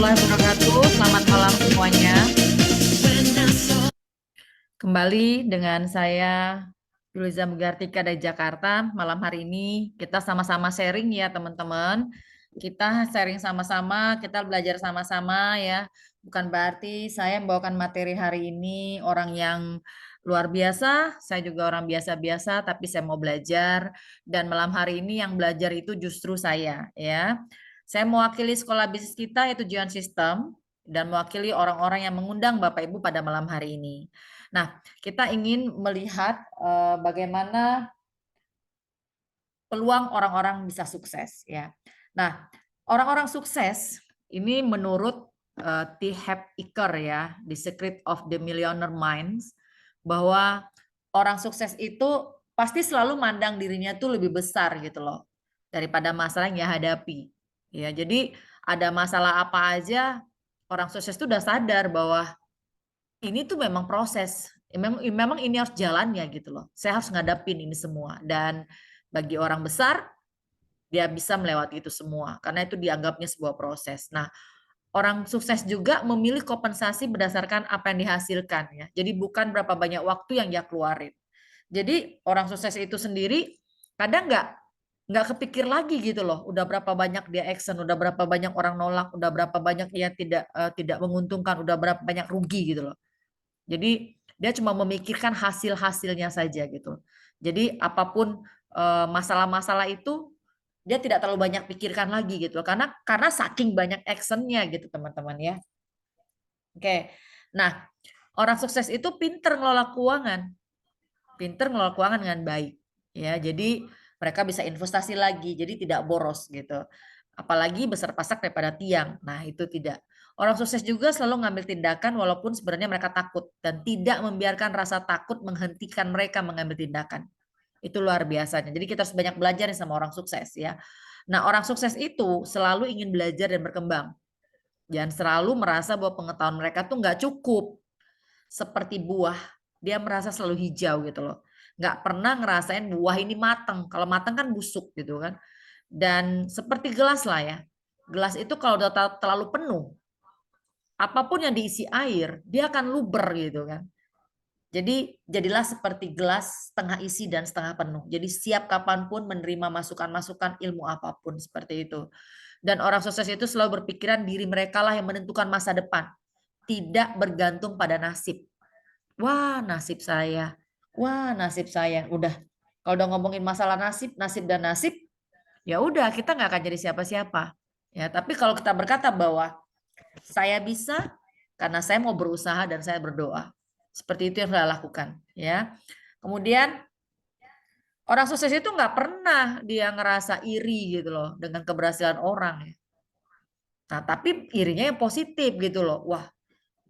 warahmatullahi wabarakatuh. Selamat malam semuanya. Kembali dengan saya Yuliza Mugartika dari Jakarta. Malam hari ini kita sama-sama sharing ya teman-teman. Kita sharing sama-sama, kita belajar sama-sama ya. Bukan berarti saya membawakan materi hari ini orang yang luar biasa, saya juga orang biasa-biasa, tapi saya mau belajar. Dan malam hari ini yang belajar itu justru saya ya. Saya mewakili sekolah bisnis kita yaitu Jion System dan mewakili orang-orang yang mengundang Bapak Ibu pada malam hari ini. Nah, kita ingin melihat bagaimana peluang orang-orang bisa sukses ya. Nah, orang-orang sukses ini menurut T. Harv Eker ya, The Secret of the Millionaire Minds, bahwa orang sukses itu pasti selalu mandang dirinya tuh lebih besar gitu loh daripada masalah yang dia hadapi. Ya, jadi ada masalah apa aja orang sukses itu udah sadar bahwa ini tuh memang proses. Memang ini harus jalannya gitu loh. Saya harus ngadapin ini semua. Dan bagi orang besar, dia bisa melewati itu semua. Karena itu dianggapnya sebuah proses. Nah, orang sukses juga memilih kompensasi berdasarkan apa yang dihasilkan ya. Jadi bukan berapa banyak waktu yang dia keluarin. Jadi orang sukses itu sendiri kadang nggak kepikir lagi gitu loh. Udah berapa banyak dia action, udah berapa banyak orang nolak, udah berapa banyak dia tidak menguntungkan, udah berapa banyak rugi gitu loh. Jadi dia cuma memikirkan hasil-hasilnya saja gitu. Jadi apapun masalah-masalah itu dia tidak terlalu banyak pikirkan lagi gitu. Karena saking banyak actionnya gitu teman-teman ya. Oke. Nah, orang sukses itu pinter ngelola keuangan. Pinter ngelola keuangan dengan baik. Ya, jadi mereka bisa investasi lagi, jadi tidak boros gitu. Apalagi besar pasak daripada tiang. Nah, itu tidak. Orang sukses juga selalu ngambil tindakan walaupun sebenarnya mereka takut dan tidak membiarkan rasa takut menghentikan mereka mengambil tindakan. Itu luar biasanya. Jadi kita harus banyak belajar nih sama orang sukses ya. Nah, orang sukses itu selalu ingin belajar dan berkembang. Jangan selalu merasa bahwa pengetahuan mereka tuh nggak cukup. Seperti buah, dia merasa selalu hijau gitu loh. Nggak pernah ngerasain buah ini mateng. Kalau mateng kan busuk gitu kan. Dan seperti gelas lah ya. Gelas itu kalau udah terlalu penuh, apapun yang diisi air, dia akan luber gitu kan. Jadi jadilah seperti gelas setengah isi dan setengah penuh. Jadi siap kapanpun menerima masukan-masukan ilmu apapun seperti itu. Dan orang sukses itu selalu berpikiran diri mereka lah yang menentukan masa depan. Tidak bergantung pada nasib. Wah nasib saya. Wah nasib saya. Udah. Kalau udah ngomongin masalah nasib, nasib dan nasib, ya udah kita nggak akan jadi siapa-siapa. Ya, tapi kalau kita berkata bahwa saya bisa karena saya mau berusaha dan saya berdoa. Seperti itu yang saya lakukan. Ya. Kemudian orang sukses itu nggak pernah dia ngerasa iri gitu loh dengan keberhasilan orang. Ya. Nah, tapi irinya yang positif gitu loh. Wah,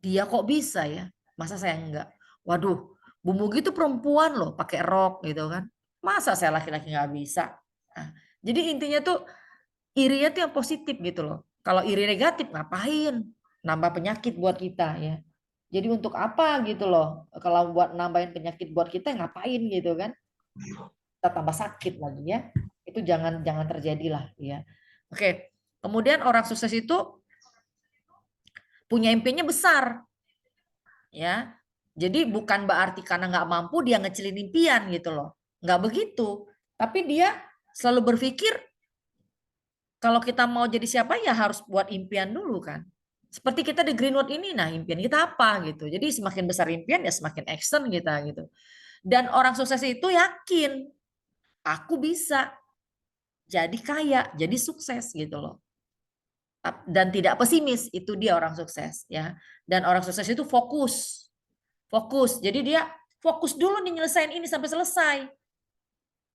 dia kok bisa ya? Masa saya enggak? Waduh, Bu Mugi itu perempuan loh, pakai rok gitu kan. Masa saya laki-laki nggak bisa? Nah, jadi intinya tuh irinya tuh yang positif gitu loh. Kalau iri negatif ngapain? Nambah penyakit buat kita ya. Jadi untuk apa gitu loh? Kalau buat nambahin penyakit buat kita ngapain gitu kan? Kita tambah sakit lagi ya. Itu jangan jangan terjadilah ya. Oke. Kemudian orang sukses itu punya impiannya besar ya. Jadi bukan berarti karena nggak mampu dia ngecilin impian gitu loh. Nggak begitu. Tapi dia selalu berpikir kalau kita mau jadi siapa ya harus buat impian dulu kan. Seperti kita di Greenwood ini, nah impian kita apa gitu. Jadi semakin besar impian ya semakin action kita gitu. Dan orang sukses itu yakin, aku bisa jadi kaya, jadi sukses gitu loh. Dan tidak pesimis, itu dia orang sukses ya. Dan orang sukses itu fokus. Fokus. Jadi dia fokus dulu nih nyelesain ini sampai selesai.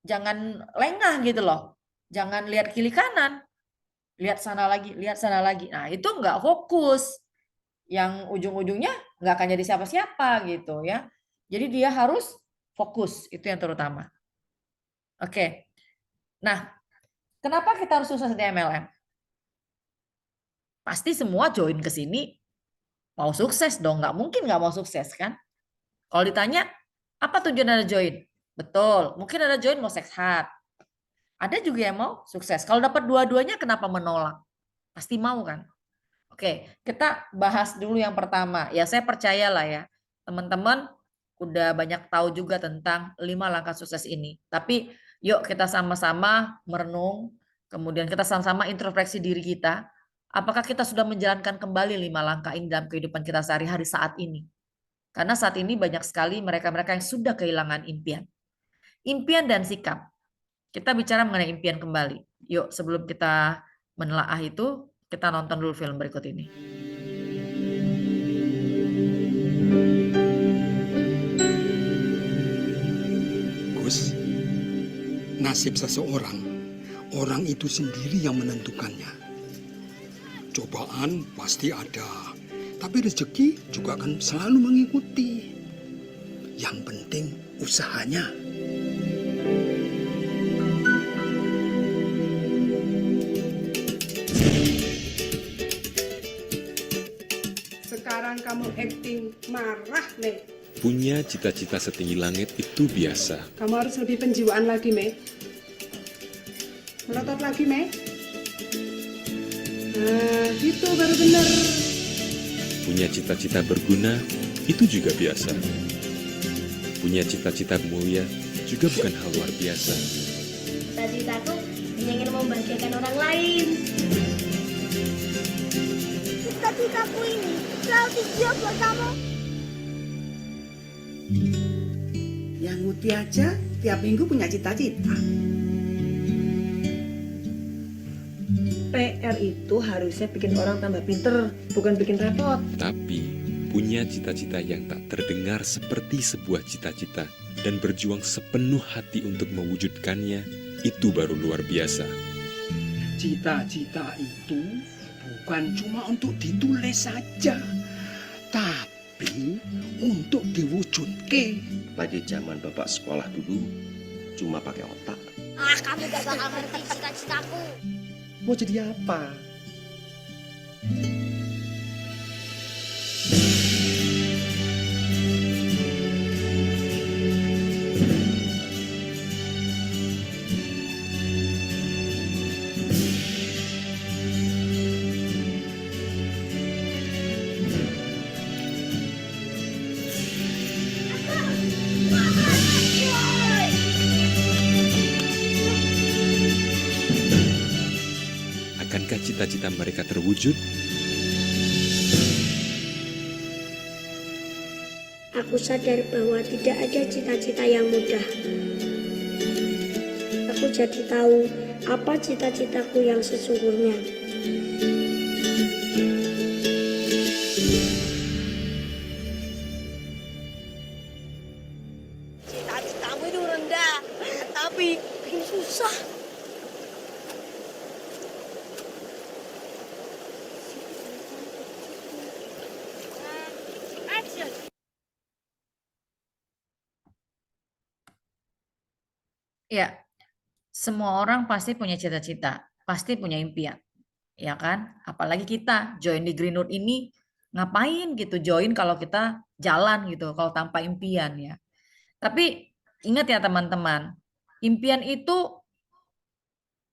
Jangan lengah gitu loh. Jangan lihat kiri kanan. Lihat sana lagi, lihat sana lagi. Nah, itu nggak fokus. Yang ujung-ujungnya nggak akan jadi siapa-siapa gitu ya. Jadi dia harus fokus, itu yang terutama. Oke. Nah, kenapa kita harus sukses di MLM? Pasti semua join ke sini mau sukses dong, nggak mungkin nggak mau sukses kan? Kalau ditanya, apa tujuan Anda join? Betul, mungkin Anda join mau sehat. Ada juga yang mau sukses. Kalau dapat dua-duanya kenapa menolak? Pasti mau kan? Oke, kita bahas dulu yang pertama. Ya, saya percayalah ya, teman-teman udah banyak tahu juga tentang 5 langkah sukses ini. Tapi yuk kita sama-sama merenung, kemudian kita sama-sama introspeksi diri kita. Apakah kita sudah menjalankan kembali 5 langkah ini dalam kehidupan kita sehari-hari saat ini? Karena saat ini banyak sekali mereka-mereka yang sudah kehilangan impian. Impian dan sikap. Kita bicara mengenai impian kembali. Yuk, sebelum kita menelaah itu, kita nonton dulu film berikut ini. Gus, nasib seseorang, orang itu sendiri yang menentukannya. Cobaan pasti ada, tapi rezeki juga akan selalu mengikuti. Yang penting usahanya. Sekarang kamu acting marah, Mei. Punya cita-cita setinggi langit itu biasa. Kamu harus lebih penjiwaan lagi, Mei. Melotot lagi, Mei. Nah, gitu baru benar. Punya cita-cita berguna itu juga biasa. Punya cita-cita mulia juga bukan hal luar biasa. Cita-citaku ingin membahagiakan orang lain. Cita-citaku ini selalu dijual buat kamu. Yang Muti aja tiap minggu punya cita-cita. PR itu harusnya bikin orang tambah pinter, bukan bikin repot. Tapi punya cita-cita yang tak terdengar seperti sebuah cita-cita dan berjuang sepenuh hati untuk mewujudkannya, itu baru luar biasa. Cita-cita itu bukan cuma untuk ditulis saja, tapi untuk diwujudkan. Pada zaman bapak sekolah dulu cuma pakai otak. Ah, kamu gak bakal ngerti cita-citaku. Mau jadi apa? Akankah cita-cita mereka terwujud? Aku sadar bahwa tidak ada cita-cita yang mudah. Aku jadi tahu apa cita-citaku yang sesungguhnya. Cita-citamu itu rendah, tapi bikin susah. Ya, semua orang pasti punya cita-cita, pasti punya impian, ya kan? Apalagi kita join di Greenwood ini ngapain gitu join kalau kita jalan gitu, kalau tanpa impian ya. Tapi ingat ya teman-teman, impian itu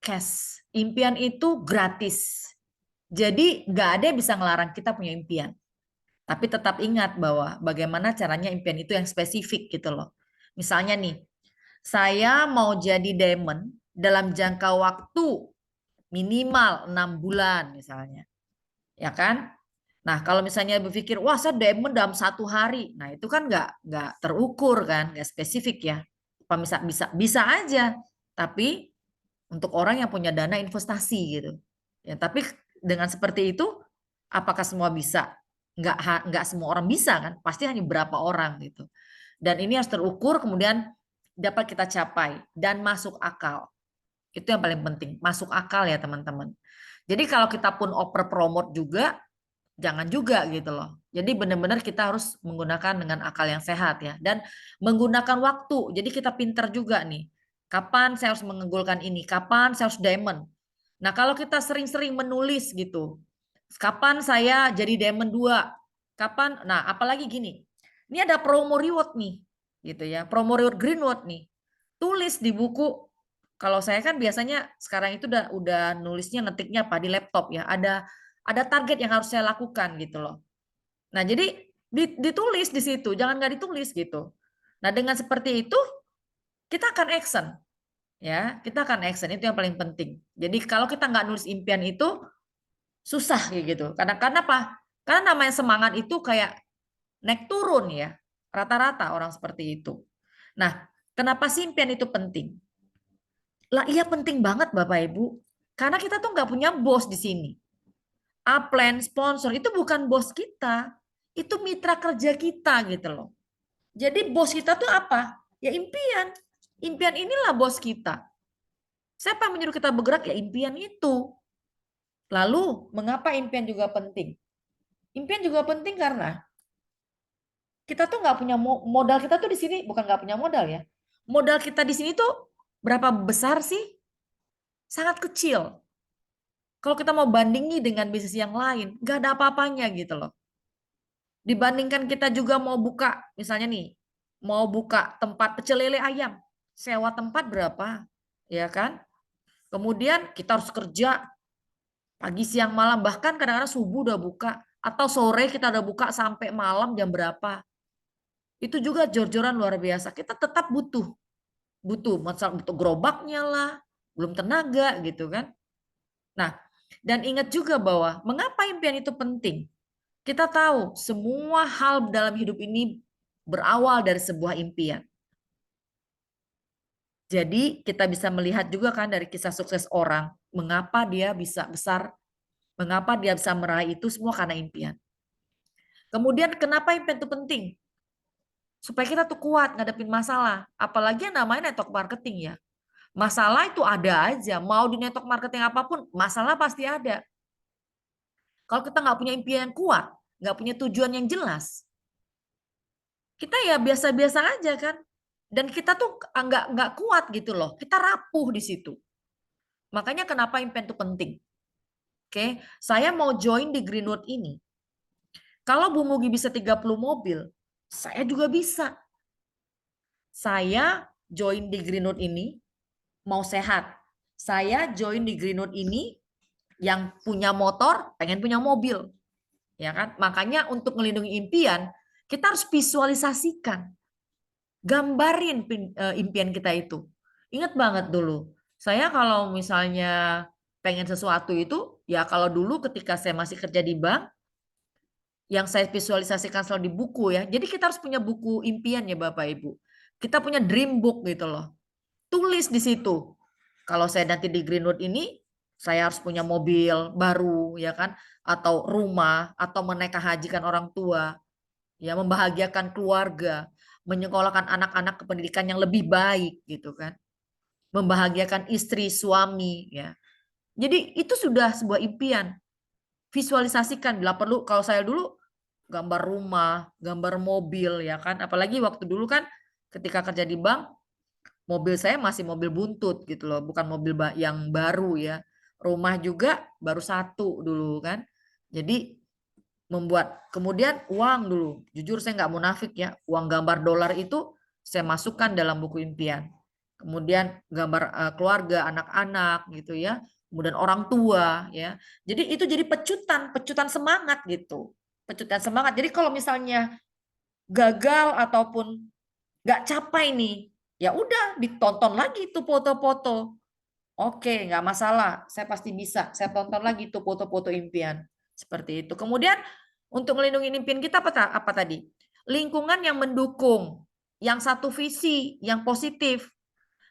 cash, impian itu gratis. Jadi nggak ada yang bisa ngelarang kita punya impian. Tapi tetap ingat bahwa bagaimana caranya impian itu yang spesifik gitu loh. Misalnya nih, saya mau jadi diamond dalam jangka waktu minimal 6 bulan misalnya. Ya kan? Nah, kalau misalnya berpikir, wah saya diamond dalam 1 hari. Nah, itu kan nggak terukur kan, nggak spesifik ya. Apa bisa aja. Tapi untuk orang yang punya dana investasi gitu. Ya, tapi dengan seperti itu, apakah semua bisa? Nggak semua orang bisa kan? Pasti hanya beberapa orang gitu. Dan ini harus terukur, kemudian dapat kita capai dan masuk akal. Itu yang paling penting, masuk akal ya teman-teman. Jadi kalau kita pun oper promote juga, jangan juga gitu loh. Jadi benar-benar kita harus menggunakan dengan akal yang sehat ya. Dan menggunakan waktu. Jadi kita pintar juga nih. Kapan saya harus mengunggulkan ini? Kapan saya harus diamond? Nah kalau kita sering-sering menulis gitu. Kapan saya jadi diamond 2? Kapan? Nah apalagi gini. Ini ada promo reward nih. Gitu ya. Promo reward Greenwood nih. Tulis di buku. Kalau saya kan biasanya sekarang itu udah nulisnya ngetiknya apa di laptop ya. Ada target yang harus saya lakukan gitu loh. Nah, jadi ditulis di situ, jangan nggak ditulis gitu. Nah, dengan seperti itu kita akan action, ya, kita akan action itu yang paling penting. Jadi kalau kita nggak nulis impian itu susah kayak gitu. Karena apa? Karena namanya semangat itu kayak naik turun ya, rata-rata orang seperti itu. Nah, kenapa sih impian itu penting? Lah iya penting banget Bapak Ibu, karena kita tuh nggak punya bos di sini. Upline, sponsor itu bukan bos kita, itu mitra kerja kita gitu loh. Jadi bos kita tuh apa? Ya impian. Impian inilah bos kita. Siapa yang menyuruh kita bergerak? Ya impian itu. Lalu mengapa impian juga penting? Impian juga penting karena kita tuh nggak punya modal, kita tuh di sini bukan nggak punya modal ya. Modal kita di sini tuh berapa besar sih? Sangat kecil. Kalau kita mau bandingi dengan bisnis yang lain, nggak ada apa-apanya gitu loh. Dibandingkan kita juga mau buka, misalnya nih, mau buka tempat pecel lele ayam, sewa tempat berapa, ya kan? Kemudian kita harus kerja pagi, siang, malam, bahkan kadang-kadang subuh udah buka, atau sore kita udah buka sampai malam jam berapa. Itu juga jor-joran luar biasa. Kita tetap butuh gerobaknya lah, belum tenaga gitu kan. Nah, dan ingat juga bahwa mengapa impian itu penting? Kita tahu semua hal dalam hidup ini berawal dari sebuah impian. Jadi kita bisa melihat juga kan dari kisah sukses orang, mengapa dia bisa besar, mengapa dia bisa meraih itu semua karena impian. Kemudian kenapa impian itu penting? Supaya kita tuh kuat ngadepin masalah. Apalagi yang namanya network marketing ya. Masalah itu ada aja. Mau di network marketing apapun, masalah pasti ada. Kalau kita nggak punya impian yang kuat, nggak punya tujuan yang jelas, kita ya biasa-biasa aja kan. Dan kita tuh nggak kuat gitu loh. Kita rapuh di situ. Makanya kenapa impian itu penting. Oke, saya mau join di Greenwood ini. Kalau Bu Mugi bisa 30 mobil, saya juga bisa. Saya join di Greenwood ini mau sehat. Saya join di Greenwood ini yang punya motor, pengen punya mobil. Ya kan? Makanya untuk melindungi impian, kita harus visualisasikan. Gambarin impian kita itu. Ingat banget dulu. Saya kalau misalnya pengen sesuatu itu, ya kalau dulu ketika saya masih kerja di bank, yang saya visualisasikan selalu di buku ya. Jadi kita harus punya buku impian ya Bapak Ibu. Kita punya dream book gitu loh. Tulis di situ. Kalau saya nanti di Greenwood ini, saya harus punya mobil baru ya kan, atau rumah, atau menaikkan hajikan orang tua, ya membahagiakan keluarga, menyekolahkan anak-anak ke pendidikan yang lebih baik gitu kan, membahagiakan istri, suami ya. Jadi itu sudah sebuah impian. Visualisasikan bila perlu. Kalau saya dulu gambar rumah, gambar mobil ya kan, apalagi waktu dulu kan ketika kerja di bank, mobil saya masih mobil buntut gitu loh, bukan mobil yang baru ya. Rumah juga baru satu dulu kan. Jadi membuat kemudian uang dulu. Jujur saya nggak munafik ya, uang gambar dolar itu saya masukkan dalam buku impian. Kemudian gambar keluarga, anak-anak gitu ya. Kemudian orang tua ya. Jadi itu jadi pecutan semangat gitu. Pecutan semangat. Jadi kalau misalnya gagal ataupun nggak capai nih, ya udah ditonton lagi tuh foto-foto. Oke, nggak masalah. Saya pasti bisa. Saya tonton lagi tuh foto-foto impian. Seperti itu. Kemudian untuk melindungi impian kita apa tadi? Lingkungan yang mendukung, yang satu visi, yang positif.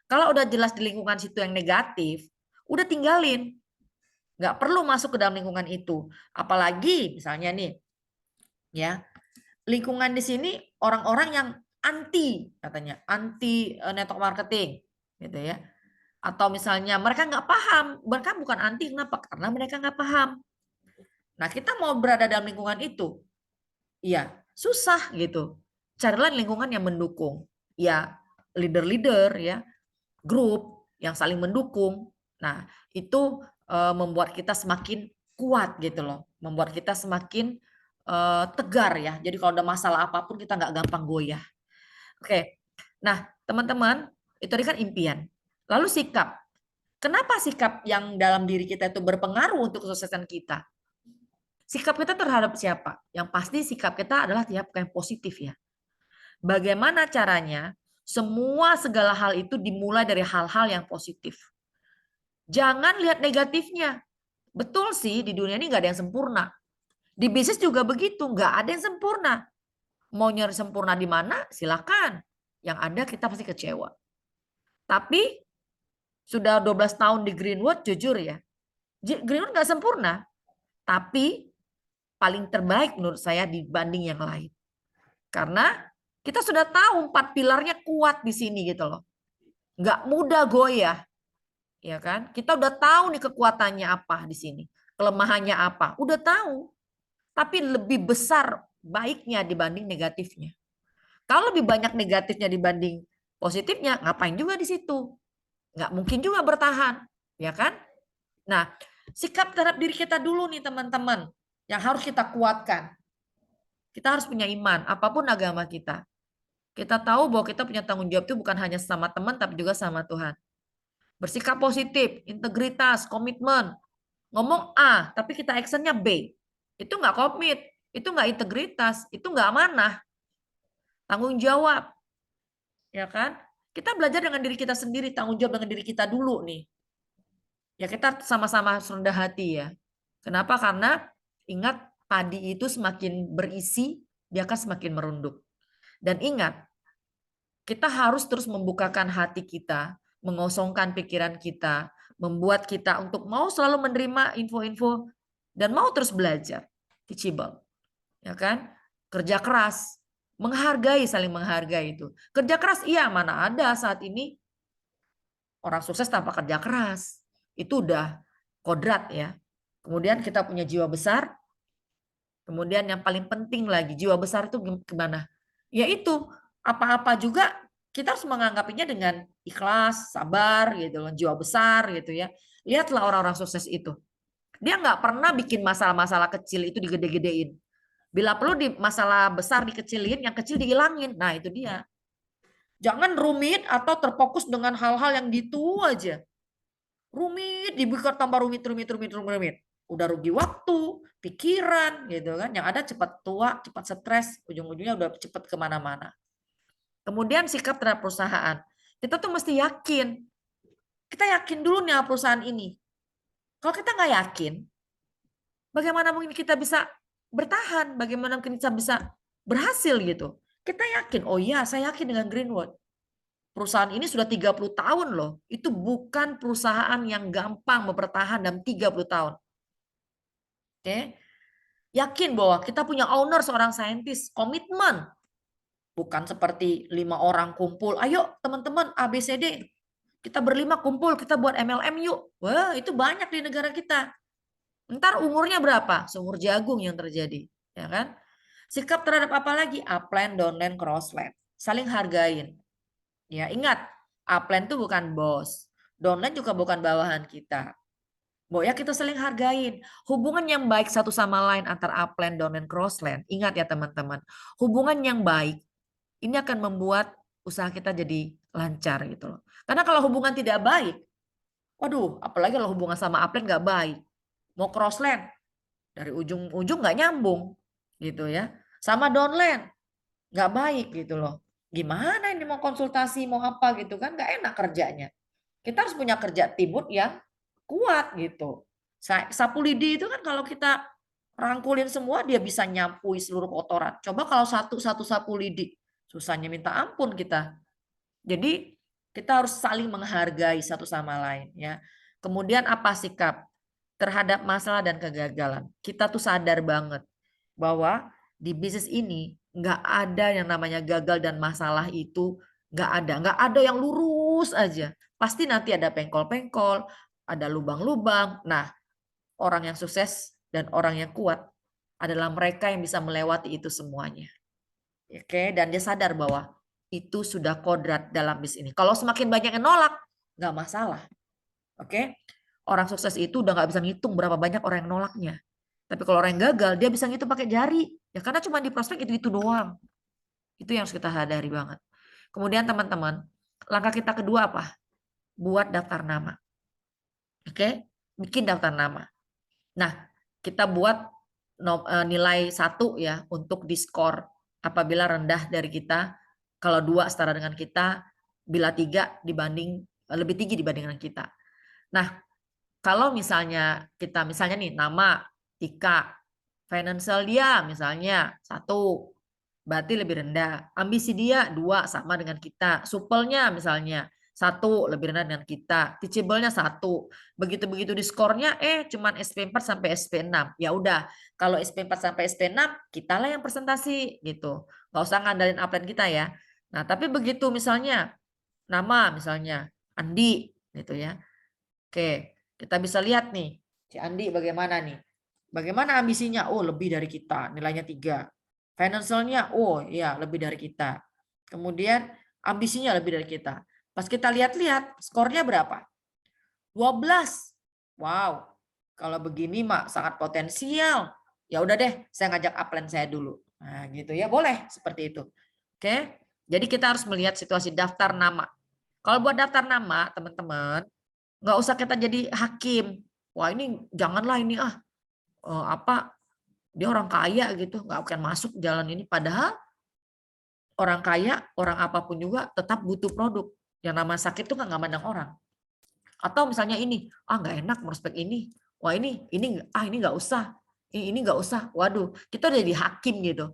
Kalau udah jelas di lingkungan situ yang negatif, udah tinggalin. Nggak perlu masuk ke dalam lingkungan itu. Apalagi misalnya nih, ya lingkungan di sini orang-orang yang anti katanya, anti network marketing, gitu ya. Atau misalnya mereka nggak paham, mereka bukan anti, kenapa? Karena mereka nggak paham. Nah kita mau berada dalam lingkungan itu, ya susah gitu. Carilah lingkungan yang mendukung, ya leader-leader, ya grup yang saling mendukung. Nah itu membuat kita semakin kuat gitu loh, membuat kita semakin tegar ya. Jadi kalau ada masalah apapun kita nggak gampang goyah. Oke, nah teman-teman itu tadi kan impian. Lalu sikap. Kenapa sikap yang dalam diri kita itu berpengaruh untuk kesuksesan kita? Sikap kita terhadap siapa? Yang pasti sikap kita adalah sikap yang positif ya. Bagaimana caranya? Semua segala hal itu dimulai dari hal-hal yang positif. Jangan lihat negatifnya. Betul sih, di dunia ini nggak ada yang sempurna. Di bisnis juga begitu, nggak ada yang sempurna. Mau nyari sempurna di mana? Silakan. Yang ada kita pasti kecewa. Tapi sudah 12 tahun di Greenwood, jujur ya. Greenwood nggak sempurna. Tapi paling terbaik menurut saya dibanding yang lain. Karena kita sudah tahu 4 pilarnya kuat di sini gitu loh. Nggak mudah goyah. Ya kan? Kita udah tahu nih kekuatannya apa di sini. Kelemahannya apa. Udah tahu. Tapi lebih besar baiknya dibanding negatifnya. Kalau lebih banyak negatifnya dibanding positifnya, ngapain juga di situ? Nggak mungkin juga bertahan. Ya kan? Nah, sikap terhadap diri kita dulu nih teman-teman. Yang harus kita kuatkan. Kita harus punya iman, apapun agama kita. Kita tahu bahwa kita punya tanggung jawab itu bukan hanya sama teman, tapi juga sama Tuhan. Bersikap positif, integritas, komitmen. Ngomong A, tapi kita actionnya B. Itu nggak komit, itu nggak integritas, itu nggak amanah. Tanggung jawab. Ya kan? Kita belajar dengan diri kita sendiri, tanggung jawab dengan diri kita dulu nih. Ya kita sama-sama rendah hati ya. Kenapa? Karena ingat padi itu semakin berisi, dia akan semakin merunduk. Dan ingat, kita harus terus membukakan hati kita, mengosongkan pikiran kita, membuat kita untuk mau selalu menerima info-info dan mau terus belajar. Teachable. Ya kan? Kerja keras, menghargai, saling menghargai itu. Kerja keras iya, mana ada saat ini orang sukses tanpa kerja keras. Itu udah kodrat ya. Kemudian kita punya jiwa besar. Kemudian yang paling penting lagi, jiwa besar itu gimana? Yaitu apa-apa juga kita harus menganggapinya dengan ikhlas, sabar gitu loh, jiwa besar gitu ya. Lihatlah orang-orang sukses itu. Dia nggak pernah bikin masalah-masalah kecil itu digede-gedein. Bila perlu di masalah besar dikecilin, yang kecil dihilangin. Nah, itu dia. Jangan rumit atau terfokus dengan hal-hal yang gitu aja. Rumit, dibuat tambah rumit. Udah rugi waktu, pikiran gitu kan. Yang ada cepat tua, cepat stres, ujung-ujungnya udah cepat kemana-mana. Kemudian sikap terhadap perusahaan. Kita tuh mesti yakin. Kita yakin dulu nih perusahaan ini. Kalau kita nggak yakin, bagaimana mungkin kita bisa bertahan? Bagaimana mungkin kita bisa berhasil gitu? Kita yakin, oh iya saya yakin dengan Greenwood. Perusahaan ini sudah 30 tahun loh. Itu bukan perusahaan yang gampang bertahan dalam 30 tahun. Oke. Yakin bahwa kita punya owner seorang saintis, komitmen. Bukan seperti 5 orang kumpul, ayo teman-teman ABCD, kita berlima kumpul, kita buat MLM yuk. Wah itu banyak di negara kita. Ntar umurnya berapa? Seumur jagung yang terjadi. Ya kan? Sikap terhadap apa lagi? Upline, downline, crossline. Saling hargain. Ya ingat, upline itu bukan bos. Downline juga bukan bawahan kita. Ya kita saling hargain. Hubungan yang baik satu sama lain antara upline, downline, crossline. Ingat ya teman-teman. Hubungan yang baik ini akan membuat usaha kita jadi lancar gitu loh. Karena kalau hubungan tidak baik, waduh, apalagi kalau hubungan sama upline nggak baik. Mau crossline, dari ujung-ujung nggak nyambung gitu ya. Sama downline, nggak baik gitu loh. Gimana ini mau konsultasi, mau apa gitu kan, nggak enak kerjanya. Kita harus punya kerja timut yang kuat gitu. Sapu lidi itu kan kalau kita rangkulin semua, dia bisa nyampui seluruh kotoran. Coba kalau satu-satu sapu lidi, susahnya minta ampun kita. Jadi kita harus saling menghargai satu sama lain ya. Kemudian apa sikap terhadap masalah dan kegagalan? Kita tuh sadar banget bahwa di bisnis ini nggak ada yang namanya gagal dan masalah itu nggak ada yang lurus aja. Pasti nanti ada pengkol-pengkol, ada lubang-lubang. Nah, orang yang sukses dan orang yang kuat adalah mereka yang bisa melewati itu semuanya. Oke, dan dia sadar bahwa itu sudah kodrat dalam bisnis ini. Kalau semakin banyak yang nolak, nggak masalah. Oke, orang sukses itu udah nggak bisa ngitung berapa banyak orang yang nolaknya. Tapi kalau orang yang gagal, dia bisa ngitung pakai jari. Ya karena cuma di prospek itu doang. Itu yang harus kita sadari banget. Kemudian teman-teman, langkah kita kedua apa? Buat daftar nama. Oke, bikin daftar nama. Nah, kita buat nilai 1 ya untuk diskor apabila rendah dari kita, kalau 2 setara dengan kita, bila 3 lebih tinggi dibandingkan kita. Nah, kalau misalnya kita nih nama Tika, financial dia misalnya 1, berarti lebih rendah. Ambisi dia 2 sama dengan kita. Supelnya misalnya 1 lebih rendah dengan kita. Teachable-nya 1. Begitu-begitu di skornya cuman SP4 sampai SP6. Ya udah, kalau SP4 sampai SP6 kita lah yang presentasi gitu. Nggak usah ngandalin upline kita ya. Nah, tapi begitu misalnya nama misalnya Andi gitu ya. Oke, kita bisa lihat nih si Andi bagaimana nih. Bagaimana ambisinya? Oh, lebih dari kita, nilainya 3. Financialnya, oh iya lebih dari kita. Kemudian ambisinya lebih dari kita. Pas kita lihat-lihat, skornya berapa? 12. Wow, kalau begini mah sangat potensial. Ya udah deh, saya ngajak upline saya dulu. Nah, gitu ya, boleh seperti itu. Oke, jadi kita harus melihat situasi daftar nama. Kalau buat daftar nama, teman-teman, nggak usah kita jadi hakim. Wah ini janganlah ini dia orang kaya gitu, nggak akan masuk jalan ini. Padahal orang kaya, orang apapun juga tetap butuh produk. Yang nama sakit itu nggak mandang orang. Atau misalnya ini, nggak enak prospek ini. Wah ini nggak usah. Ini nggak usah. Waduh, kita udah jadi hakim gitu.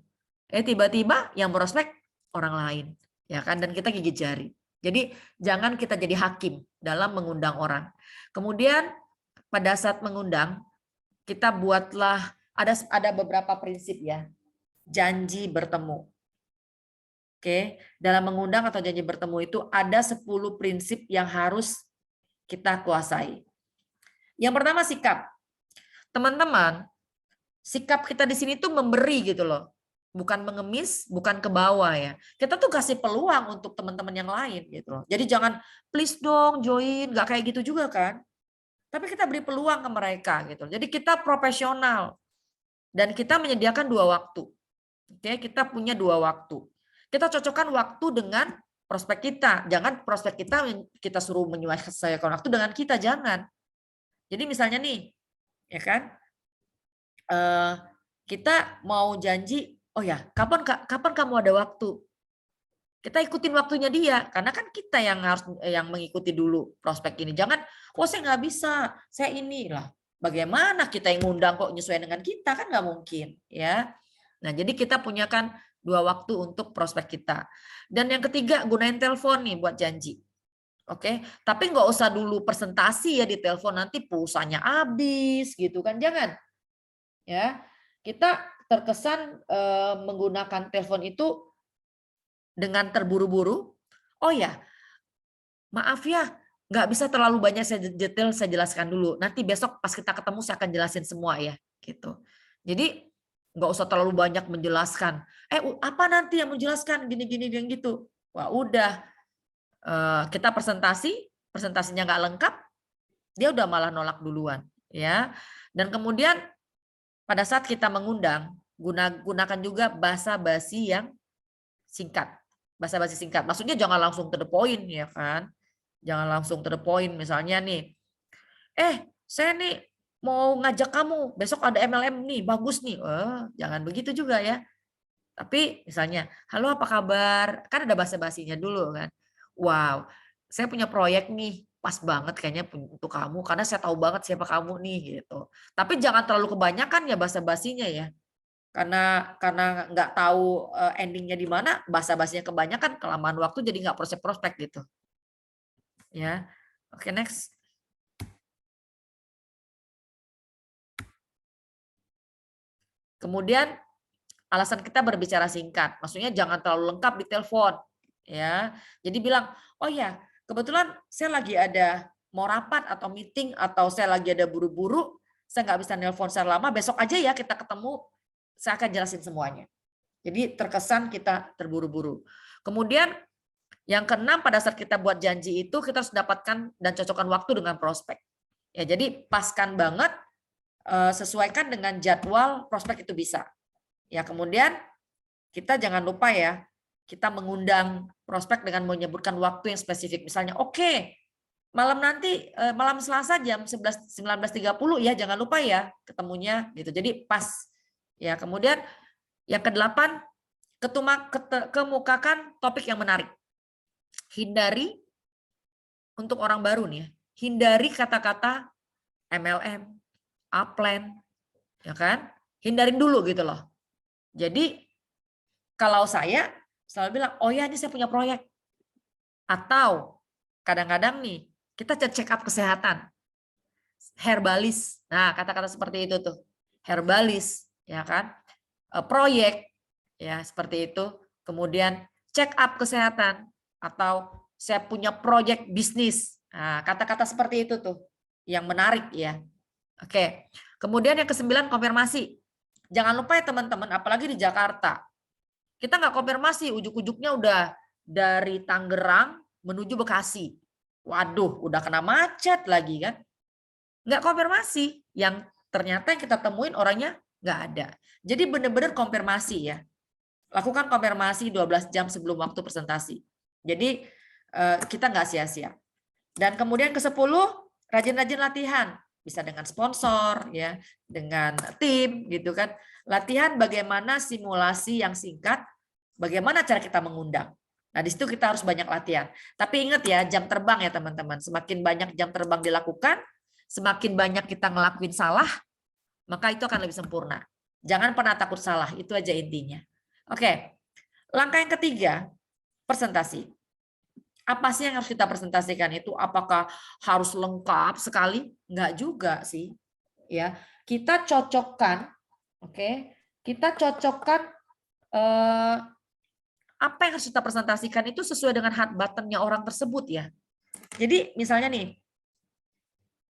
Tiba-tiba yang prospek orang lain, ya kan? Dan kita gigit jari. Jadi jangan kita jadi hakim dalam mengundang orang. Kemudian pada saat mengundang, kita buatlah ada beberapa prinsip ya. Janji bertemu. Oke, dalam mengundang atau janji bertemu itu ada 10 prinsip yang harus kita kuasai. Yang pertama sikap. Teman-teman, sikap kita di sini tuh memberi gitu loh. Bukan mengemis, bukan ke bawah ya. Kita tuh kasih peluang untuk teman-teman yang lain gitu loh. Jadi jangan please dong join, nggak kayak gitu juga kan. Tapi kita beri peluang ke mereka gitu. Jadi kita profesional dan kita menyediakan 2 waktu. Oke, kita punya 2 waktu. Kita cocokkan waktu dengan prospek kita. Jangan prospek kita suruh menyesuaikan waktu dengan kita, jangan. Jadi misalnya nih, ya kan, kita mau janji, oh ya, kapan kamu ada waktu? Kita ikutin waktunya dia, karena kan kita yang harus mengikuti dulu prospek ini. Jangan, saya nggak bisa, saya inilah. Bagaimana kita yang ngundang kok nyesuaikan dengan kita, kan nggak mungkin, ya. Nah, jadi kita punyakan 2 waktu untuk prospek kita. Dan yang ketiga, gunain telepon nih buat janji. Oke, tapi nggak usah dulu presentasi ya di telepon, nanti pulsanya habis gitu kan, jangan. Ya, kita terkesan menggunakan telepon itu dengan terburu-buru. Oh ya, maaf ya, nggak bisa terlalu banyak detail saya jelaskan dulu. Nanti besok pas kita ketemu saya akan jelasin semua ya, gitu. Jadi nggak usah terlalu banyak menjelaskan. Apa nanti yang menjelaskan gini-gini yang gitu. Wah udah, kita presentasinya nggak lengkap, dia udah malah nolak duluan, ya. Dan kemudian pada saat kita mengundang, gunakan juga bahasa basi yang singkat. Bahasa basi singkat. Maksudnya jangan langsung to the point ya kan. Jangan langsung to the point. Misalnya nih, saya nih mau ngajak kamu, besok ada MLM nih, bagus nih. Jangan begitu juga ya. Tapi misalnya, halo apa kabar? Kan ada bahasa basinya dulu kan. Wow, saya punya proyek nih, pas banget kayaknya untuk kamu, karena saya tahu banget siapa kamu nih gitu. Tapi jangan terlalu kebanyakan ya bahasa basinya ya. Karena nggak tahu endingnya di mana, bahasa basinya kebanyakan, kelamaan waktu jadi nggak prospek gitu. Ya, oke next. Kemudian alasan kita berbicara singkat, maksudnya jangan terlalu lengkap di telepon, ya. Jadi bilang, oh ya, kebetulan saya lagi ada mau rapat atau meeting atau saya lagi ada buru-buru, saya nggak bisa nelpon secara lama, besok aja ya kita ketemu, saya akan jelasin semuanya. Jadi terkesan kita terburu-buru. Kemudian yang keenam, pada saat kita buat janji itu kita harus dapatkan dan cocokkan waktu dengan prospek. Ya, jadi paskan banget, sesuaikan dengan jadwal prospek itu bisa. Ya, kemudian kita jangan lupa ya, kita mengundang prospek dengan menyebutkan waktu yang spesifik. Misalnya, oke, malam nanti, malam Selasa jam 19.30 ya, jangan lupa ya ketemunya gitu. Jadi pas Ya, kemudian yang kedelapan, kemukakan topik yang menarik. Hindari untuk orang baru nih ya, hindari kata-kata MLM, upline, ya kan? Hindarin dulu gitu loh. Jadi kalau saya selalu bilang, oh ya ini saya punya proyek. Atau kadang-kadang nih kita check up kesehatan. Herbalis. Nah, kata-kata seperti itu tuh. Herbalis, ya kan? Proyek, ya seperti itu. Kemudian check up kesehatan atau saya punya proyek bisnis. Nah, kata-kata seperti itu tuh yang menarik ya. Oke. Kemudian yang ke-9, konfirmasi. Jangan lupa ya teman-teman, apalagi di Jakarta. Kita nggak konfirmasi, ujuk-ujuknya udah dari Tangerang menuju Bekasi. Waduh, udah kena macet lagi kan. Nggak konfirmasi, yang ternyata yang kita temuin orangnya nggak ada. Jadi benar-benar konfirmasi ya. Lakukan konfirmasi 12 jam sebelum waktu presentasi. Jadi kita nggak sia-sia. Dan kemudian ke-10, rajin-rajin latihan. Bisa dengan sponsor, ya, dengan tim, gitu kan. Latihan bagaimana simulasi yang singkat, bagaimana cara kita mengundang. Nah, di situ kita harus banyak latihan. Tapi ingat ya, jam terbang ya teman-teman. Semakin banyak jam terbang dilakukan, semakin banyak kita ngelakuin salah, maka itu akan lebih sempurna. Jangan pernah takut salah, itu aja intinya. Oke, langkah yang ketiga, presentasi. Apa sih yang harus kita presentasikan itu? Apakah harus lengkap sekali? Enggak juga sih. Ya, kita cocokkan, oke? Kita cocokkan apa yang harus kita presentasikan itu sesuai dengan hot button-nya orang tersebut ya. Jadi misalnya nih,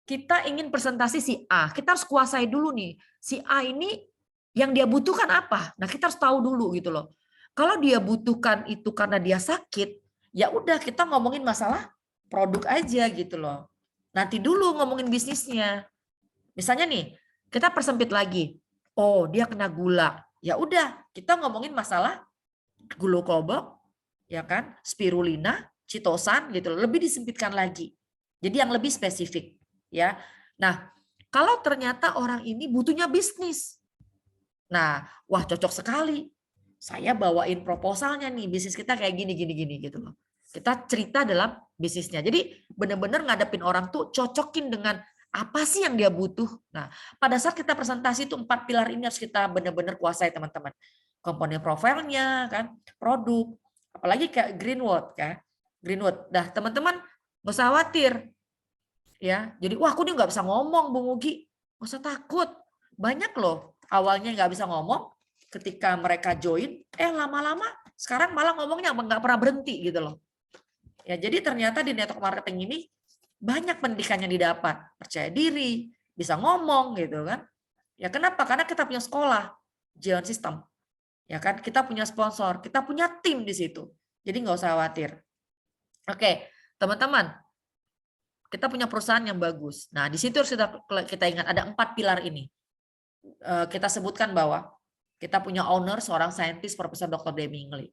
kita ingin presentasi si A, kita harus kuasai dulu nih, si A ini yang dia butuhkan apa? Nah, kita harus tahu dulu gitu loh. Kalau dia butuhkan itu karena dia sakit, ya udah kita ngomongin masalah produk aja gitu loh. Nanti dulu ngomongin bisnisnya. Misalnya nih, kita persempit lagi. Oh, dia kena gula. Ya udah, kita ngomongin masalah glukobok, ya kan? Spirulina, chitosan gitu loh. Lebih disempitkan lagi. Jadi yang lebih spesifik, ya. Nah, kalau ternyata orang ini butuhnya bisnis. Nah, wah cocok sekali. Saya bawain proposalnya nih, bisnis kita kayak gini gitu loh. Kita cerita dalam bisnisnya. Jadi benar-benar ngadepin orang tuh cocokin dengan apa sih yang dia butuh. Nah, pada saat kita presentasi itu 4 pilar ini harus kita benar-benar kuasai teman-teman. Komponen profilnya kan, produk, apalagi kayak Greenwood kan. Greenwood. Dah teman-teman nggak usah khawatir. Ya, jadi wah aku nih nggak bisa ngomong Bung Ugi. Nggak usah takut. Banyak loh awalnya nggak bisa ngomong, ketika mereka join, lama-lama sekarang malah ngomongnya nggak pernah berhenti gitu loh. Ya, jadi ternyata di network marketing ini banyak pendidikan yang didapat, percaya diri, bisa ngomong gitu kan. Ya kenapa? Karena kita punya sekolah, Jion System. Ya kan, kita punya sponsor, kita punya tim di situ. Jadi nggak usah khawatir. Oke, teman-teman, kita punya perusahaan yang bagus. Nah, di situ harus kita ingat ada 4 pilar ini. Kita sebutkan bahwa kita punya owner, seorang saintis, Profesor Dr. Demingli.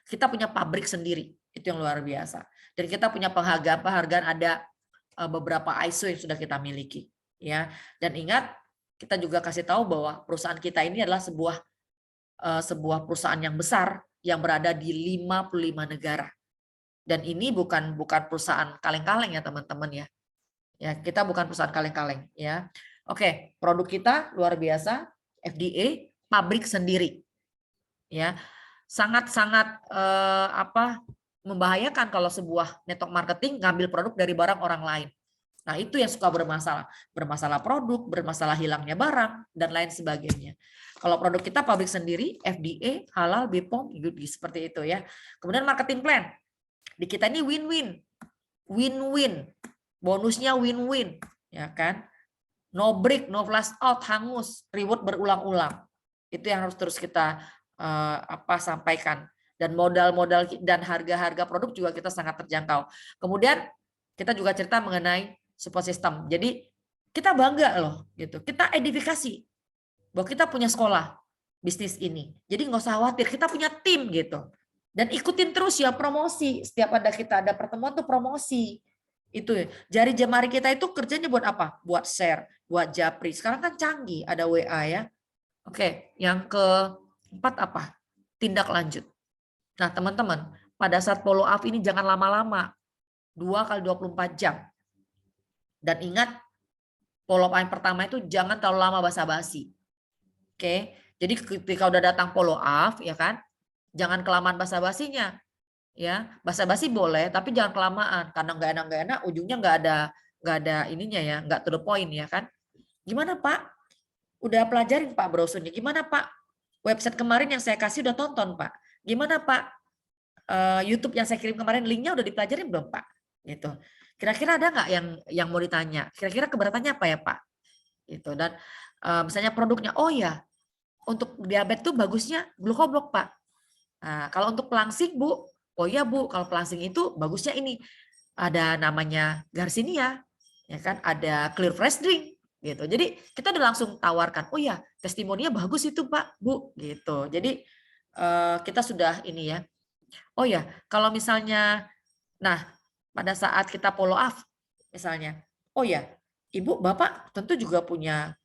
Kita punya pabrik sendiri, itu yang luar biasa. Dan kita punya penghargaan, ada beberapa ISO yang sudah kita miliki. Ya. Dan ingat, kita juga kasih tahu bahwa perusahaan kita ini adalah sebuah perusahaan yang besar yang berada di 55 negara. Dan ini bukan perusahaan kaleng-kaleng ya teman-teman ya. Ya, kita bukan perusahaan kaleng-kaleng ya. Oke, produk kita luar biasa, FDA, pabrik sendiri. Ya. Sangat-sangat membahayakan kalau sebuah network marketing ngambil produk dari barang orang lain. Nah, itu yang suka bermasalah. Bermasalah produk, bermasalah hilangnya barang, dan lain sebagainya. Kalau produk kita pabrik sendiri, FDA, halal, BPOM, seperti itu ya. Kemudian marketing plan. Di kita ini win-win. Win-win. Bonusnya win-win. Ya kan? No break, no flash out, hangus, reward berulang-ulang. Itu yang harus terus kita sampaikan. Dan modal-modal dan harga-harga produk juga kita sangat terjangkau. Kemudian kita juga cerita mengenai support system. Jadi kita bangga loh gitu. Kita edifikasi bahwa kita punya sekolah bisnis ini. Jadi nggak usah khawatir, kita punya tim gitu. Dan ikutin terus ya promosi. Setiap kita ada pertemuan tuh promosi. Itu jari jemari kita itu kerjanya buat apa? Buat share, buat japri. Sekarang kan canggih, ada WA ya. Oke, yang keempat apa? Tindak lanjut. Nah, teman-teman, pada saat follow up ini jangan lama-lama. 2 kali 24 jam. Dan ingat, follow up yang pertama itu jangan terlalu lama basa-basi. Oke. Jadi ketika udah datang follow up, ya kan? Jangan kelamaan basa-basinya. Ya, basa-basi boleh, tapi jangan kelamaan karena nggak enak, ujungnya nggak ada ininya ya, nggak to the point ya kan? Gimana Pak? Udah pelajarin Pak brosurnya? Gimana Pak? Website kemarin yang saya kasih udah tonton Pak? Gimana Pak? YouTube yang saya kirim kemarin linknya udah dipelajarin belum Pak? Gitu. Kira-kira ada nggak yang mau ditanya? Kira-kira keberatannya apa ya Pak? Gitu. Dan misalnya produknya, oh ya, untuk diabetes tuh bagusnya glukoblok Pak. Nah, kalau untuk pelangsing Bu, oh iya Bu, kalau pelangsing itu bagusnya ini ada namanya Garcinia, ya kan? Ada Clear Fresh Drink, gitu. Jadi kita udah langsung tawarkan, oh ya, testimoninya bagus itu Pak, Bu, gitu. Jadi kita sudah ini ya. Oh ya, kalau misalnya, nah pada saat kita follow up, misalnya, oh ya, Ibu, Bapak tentu juga punya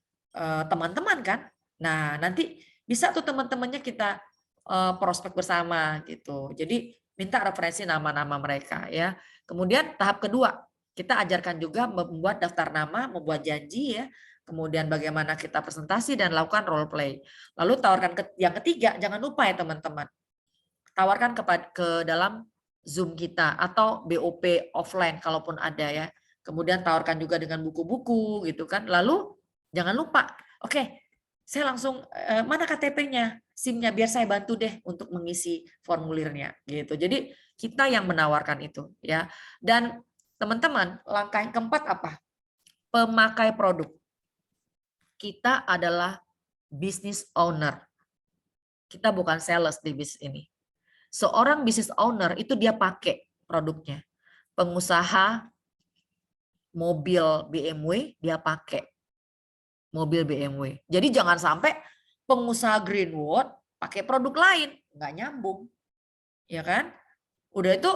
teman-teman kan? Nah nanti bisa tuh teman-temannya kita prospek bersama gitu. Jadi minta referensi nama-nama mereka ya. Kemudian tahap kedua, kita ajarkan juga membuat daftar nama, membuat janji ya. Kemudian bagaimana kita presentasi dan lakukan role play. Lalu tawarkan yang ketiga, jangan lupa ya teman-teman. Tawarkan ke dalam Zoom kita atau BOP offline kalaupun ada ya. Kemudian tawarkan juga dengan buku-buku gitu kan. Lalu jangan lupa, oke, saya langsung mana KTP-nya, SIM-nya biar saya bantu deh untuk mengisi formulirnya gitu. Jadi kita yang menawarkan itu ya. Dan teman-teman, langkah yang keempat apa? Pemakai produk. Kita adalah business owner. Kita bukan sales di bisnis ini. Seorang business owner itu dia pakai produknya. Pengusaha mobil BMW dia pakai mobil BMW. Jadi jangan sampai pengusaha Greenwood pakai produk lain, nggak nyambung. Ya kan? Udah itu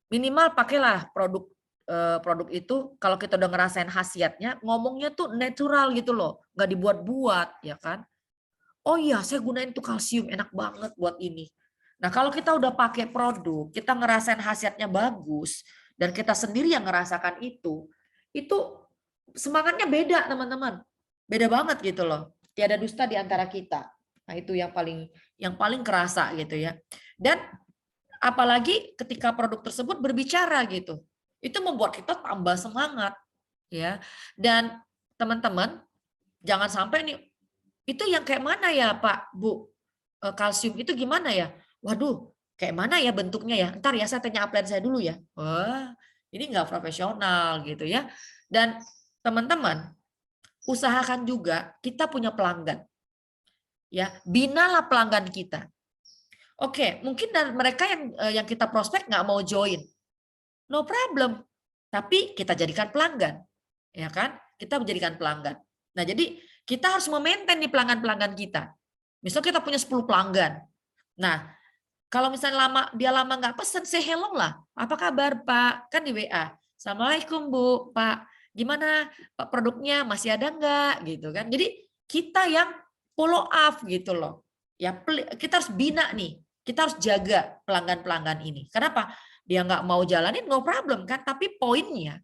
minimal pakailah produk itu kalau kita udah ngerasain khasiatnya, ngomongnya tuh natural gitu loh, nggak dibuat-buat, ya kan? Oh iya, saya gunain tuh kalsium, enak banget buat ini. Nah, kalau kita udah pakai produk, kita ngerasain khasiatnya bagus, dan kita sendiri yang ngerasakan itu semangatnya beda, teman-teman. Beda banget gitu loh. Tiada dusta di antara kita. Nah, itu yang paling kerasa gitu ya. Dan apalagi ketika produk tersebut berbicara gitu. Itu membuat kita tambah semangat ya. Dan teman-teman, jangan sampai nih, itu yang kayak mana ya Pak, Bu? Kalsium itu gimana ya? Waduh, kayak mana ya bentuknya ya? Ntar ya saya tanya upline saya dulu ya. Wah, ini nggak profesional gitu ya. Dan teman-teman, usahakan juga kita punya pelanggan. Ya, binalah pelanggan kita. Oke, mungkin dari mereka yang kita prospek nggak mau join. No problem. Tapi kita jadikan pelanggan. Ya kan? Kita menjadikan pelanggan. Nah, jadi kita harus memaintain di pelanggan-pelanggan kita. Misalnya kita punya 10 pelanggan. Nah, kalau misalnya dia lama nggak pesen, say hello lah. Apa kabar Pak? Kan di WA. Assalamualaikum Bu, Pak. Gimana Pak produknya? Masih ada nggak? Gitu kan. Jadi kita yang follow up gitu loh. Ya, kita harus bina nih. Kita harus jaga pelanggan-pelanggan ini. Kenapa? Dia nggak mau jalanin, no problem kan. Tapi poinnya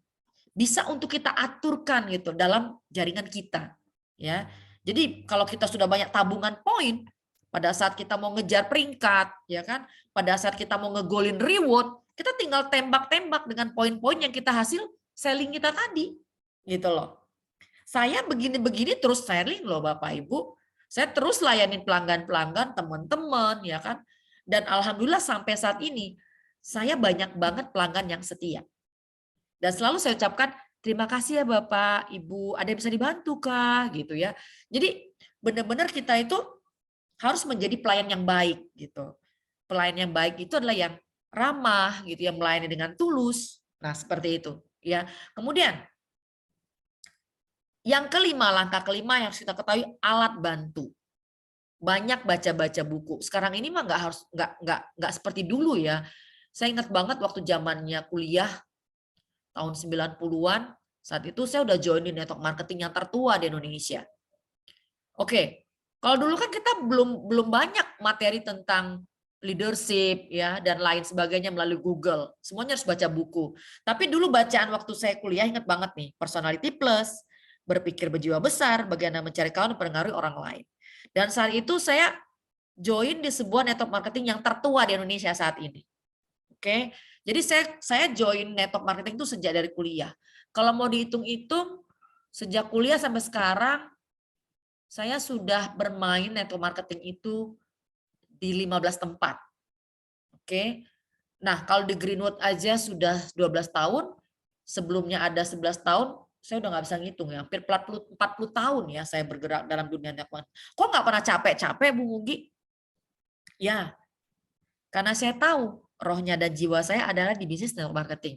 bisa untuk kita aturkan gitu dalam jaringan kita. Ya, jadi kalau kita sudah banyak tabungan poin, pada saat kita mau ngejar peringkat, ya kan, pada saat kita mau ngegolin reward, kita tinggal tembak-tembak dengan poin-poin yang kita hasil selling kita tadi, gitu loh. Saya begini-begini terus selling loh Bapak Ibu, saya terus layanin pelanggan-pelanggan, teman-teman, ya kan, dan alhamdulillah sampai saat ini saya banyak banget pelanggan yang setia. Dan selalu saya ucapkan, terima kasih ya Bapak, Ibu, ada yang bisa dibantu kah? Gitu ya. Jadi benar-benar kita itu harus menjadi pelayan yang baik gitu. Pelayan yang baik itu adalah yang ramah gitu, yang melayani dengan tulus. Nah, seperti itu ya. Kemudian yang kelima, langkah kelima yang harus kita ketahui, alat bantu. Banyak baca-baca buku. Sekarang ini mah nggak seperti dulu ya. Saya ingat banget waktu zamannya kuliah tahun 90-an, saat itu saya udah join di network marketing yang tertua di Indonesia. Oke, kalau dulu kan kita belum banyak materi tentang leadership ya dan lain sebagainya melalui Google. Semuanya harus baca buku. Tapi dulu bacaan waktu saya kuliah ingat banget nih, Personality Plus, berpikir berjiwa besar, bagaimana mencari kawan dan mempengaruhi orang lain. Dan saat itu saya join di sebuah network marketing yang tertua di Indonesia saat ini. Oke. Jadi saya join network marketing itu sejak dari kuliah. Kalau mau dihitung-hitung sejak kuliah sampai sekarang saya sudah bermain network marketing itu di 15 tempat. Oke. Nah, kalau di Greenwood aja sudah 12 tahun, sebelumnya ada 11 tahun, saya udah nggak bisa ngitung ya, hampir 40 tahun ya saya bergerak dalam dunia network. Kok nggak pernah capek-capek, Bu Mugi? Ya, karena saya tahu rohnya dan jiwa saya adalah di bisnis network marketing.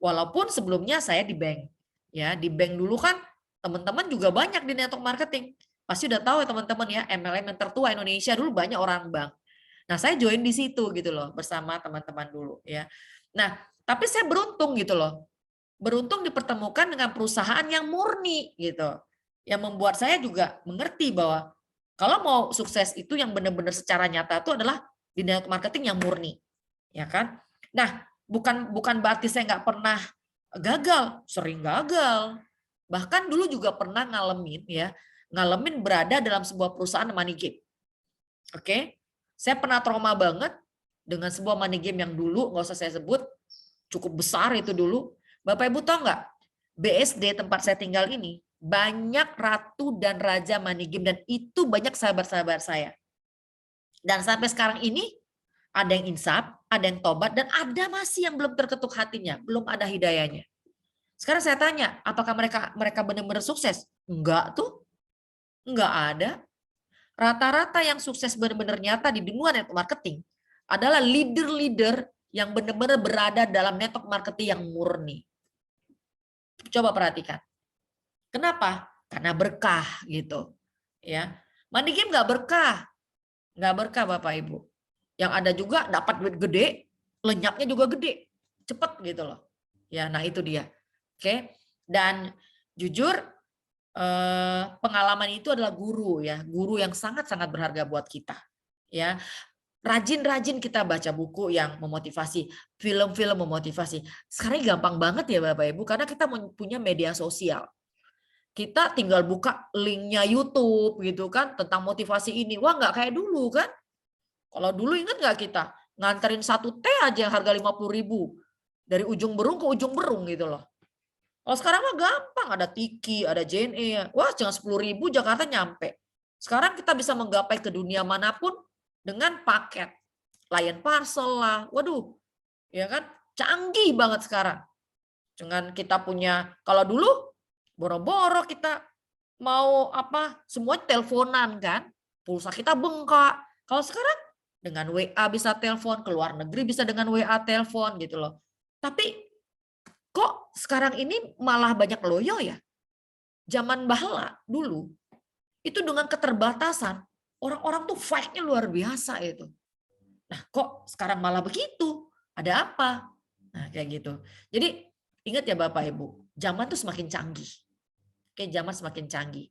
Walaupun sebelumnya saya di bank. Ya, di bank dulu kan teman-teman juga banyak di network marketing. Pasti udah tahu ya teman-teman ya, MLM yang tertua Indonesia dulu banyak orang bank. Nah, saya join di situ gitu loh bersama teman-teman dulu ya. Nah, tapi saya beruntung gitu loh. Beruntung dipertemukan dengan perusahaan yang murni gitu. Yang membuat saya juga mengerti bahwa kalau mau sukses itu yang benar-benar secara nyata itu adalah di network marketing yang murni. Ya kan? Nah, bukan berarti saya nggak pernah gagal, sering gagal. Bahkan dulu juga pernah ngalamin berada dalam sebuah perusahaan money game. Oke, saya pernah trauma banget dengan sebuah money game yang dulu nggak usah saya sebut, cukup besar itu dulu. Bapak Ibu tahu nggak? BSD tempat saya tinggal ini banyak ratu dan raja money game dan itu banyak sahabat-sahabat saya. Dan sampai sekarang ini ada yang insaf, ada yang tobat, dan ada masih yang belum terketuk hatinya, belum ada hidayahnya. Sekarang saya tanya, apakah mereka benar-benar sukses? Enggak tuh, enggak ada. Rata-rata yang sukses benar-benar nyata di dunia network marketing adalah leader-leader yang benar-benar berada dalam network marketing yang murni. Coba perhatikan. Kenapa? Karena berkah gitu. Ya, money game nggak berkah, Bapak Ibu. Yang ada juga dapat duit gede, lenyapnya juga gede, cepet gitu loh. Ya, nah itu dia. Oke, dan jujur pengalaman itu adalah guru ya, guru yang sangat-sangat berharga buat kita. Ya, rajin-rajin kita baca buku yang memotivasi, film-film memotivasi. Sekarang gampang banget ya Bapak Ibu, karena kita punya media sosial. Kita tinggal buka linknya YouTube gitu kan tentang motivasi ini. Wah nggak kayak dulu kan? Kalau dulu ingat nggak kita nganterin satu teh aja harga 50.000 dari ujung berung ke ujung berung gitu loh. Kalau sekarang mah gampang, ada Tiki, ada JNE. Wah, jangan 10.000 Jakarta nyampe. Sekarang kita bisa menggapai ke dunia manapun dengan paket. Lion Parcel lah. Waduh, ya kan? Canggih banget sekarang. Dengan kita punya, kalau dulu boro-boro kita mau apa, semua teleponan kan. Pulsa kita bengkak. Kalau sekarang dengan WA bisa telepon, ke luar negeri bisa dengan WA telepon gitu loh. Tapi kok sekarang ini malah banyak loyo ya? Zaman bahala dulu, itu dengan keterbatasan, orang-orang tuh fight-nya luar biasa itu. Nah kok sekarang malah begitu? Ada apa? Nah kayak gitu. Jadi ingat ya Bapak Ibu, zaman tuh semakin canggih. Oke, zaman semakin canggih.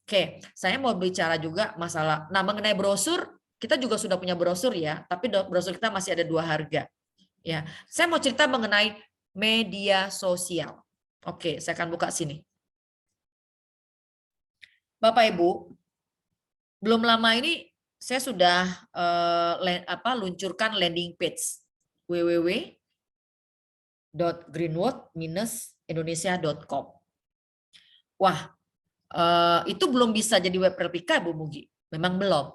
Oke, saya mau bicara juga masalah, nah mengenai brosur, kita juga sudah punya brosur ya, tapi brosur kita masih ada 2 harga. Ya, saya mau cerita mengenai media sosial. Oke, saya akan buka sini. Bapak Ibu, belum lama ini saya sudah luncurkan landing page www.greenwood-indonesia.com. Wah, itu belum bisa jadi web replika Bu Mugi. Memang belum,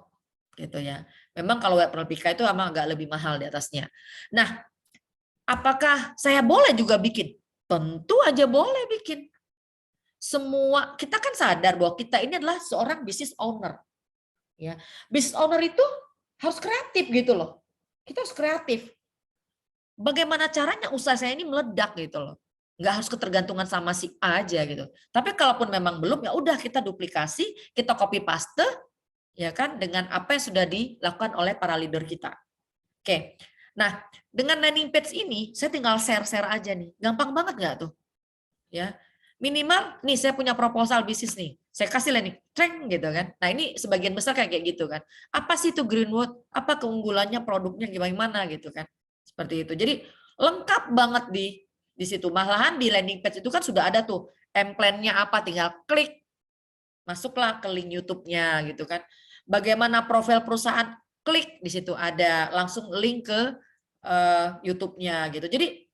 gitu ya. Memang kalau web replika itu emang agak lebih mahal di atasnya. Nah, apakah saya boleh juga bikin? Tentu aja boleh bikin. Semua kita kan sadar bahwa kita ini adalah seorang business owner. Ya, business owner itu harus kreatif gitu loh. Kita harus kreatif. Bagaimana caranya usaha saya ini meledak gitu loh. Nggak harus ketergantungan sama si A aja gitu. Tapi kalaupun memang belum, ya udah kita duplikasi, kita copy paste, ya kan, dengan apa yang sudah dilakukan oleh para leader kita. Oke. Nah, dengan landing page ini, saya tinggal share-share aja nih. Gampang banget nggak tuh? Ya, minimal, nih saya punya proposal bisnis nih. Saya kasih landing, treng gitu kan. Nah ini sebagian besar kayak gitu kan. Apa sih itu Greenwood? Apa keunggulannya, produknya gimana gitu kan? Seperti itu. Jadi lengkap banget di situ. Malahan di landing page itu kan sudah ada tuh M-plan-nya apa, tinggal klik, masuklah ke link YouTube-nya gitu kan. Bagaimana profil perusahaan, klik di situ ada langsung link ke YouTube-nya gitu. Jadi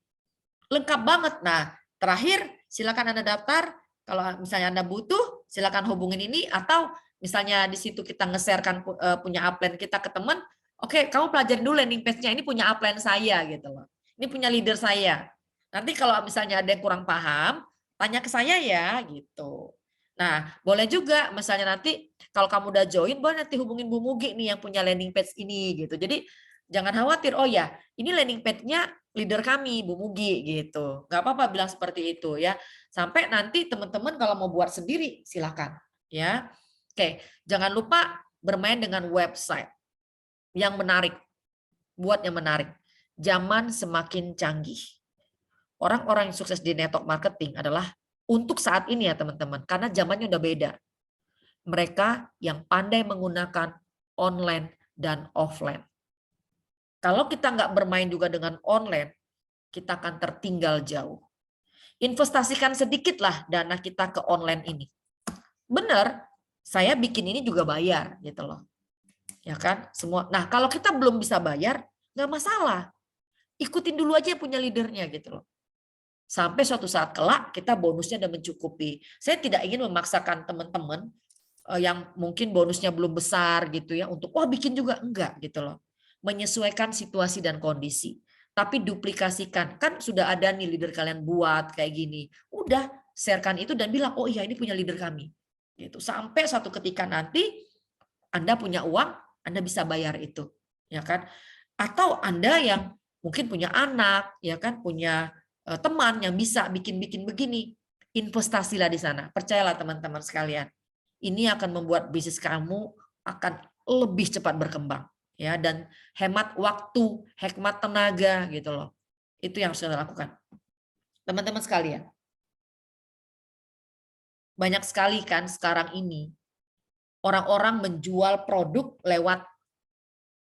lengkap banget. Nah, terakhir silakan Anda daftar. Kalau misalnya Anda butuh, silakan hubungin ini, atau misalnya di situ kita nge-sharekan punya upline kita ke teman. Oke, kamu pelajarin dulu landing page-nya, ini punya upline saya gitu loh. Ini punya leader saya. Nanti kalau misalnya ada yang kurang paham, tanya ke saya ya gitu. Nah, boleh juga misalnya nanti kalau kamu udah join, boleh nanti hubungin Bu Mugi nih yang punya landing page ini gitu. Jadi jangan khawatir, oh ya ini landing page-nya leader kami, Bu Mugi gitu. Nggak apa-apa bilang seperti itu ya. Sampai nanti teman-teman kalau mau buat sendiri silakan ya. Oke, jangan lupa bermain dengan website yang menarik. Buat yang menarik. Zaman semakin canggih. Orang-orang yang sukses di network marketing adalah untuk saat ini ya teman-teman, karena zamannya udah beda. Mereka yang pandai menggunakan online dan offline. Kalau kita nggak bermain juga dengan online, kita akan tertinggal jauh. Investasikan sedikitlah dana kita ke online ini. Benar, saya bikin ini juga bayar gitu loh. Ya kan? Semua. Nah, kalau kita belum bisa bayar, nggak masalah. Ikutin dulu aja punya leadernya gitu loh. Sampai suatu saat kelak kita bonusnya udah mencukupi. Saya tidak ingin memaksakan teman-teman yang mungkin bonusnya belum besar gitu ya untuk wah bikin juga, enggak gitu loh. Menyesuaikan situasi dan kondisi. Tapi duplikasikan. Kan sudah ada nih leader kalian buat kayak gini. Udah sharekan itu dan bilang, oh iya ini punya leader kami. Gitu. Sampai suatu ketika nanti Anda punya uang, Anda bisa bayar itu. Ya kan? Atau Anda yang mungkin punya anak, ya kan, punya teman yang bisa bikin-bikin begini. Investasilah di sana. Percayalah teman-teman sekalian. Ini akan membuat bisnis kamu akan lebih cepat berkembang. Ya, dan hemat waktu, hemat tenaga gitu loh. Itu yang harus kita lakukan. Teman-teman sekalian. Banyak sekali kan sekarang ini orang-orang menjual produk lewat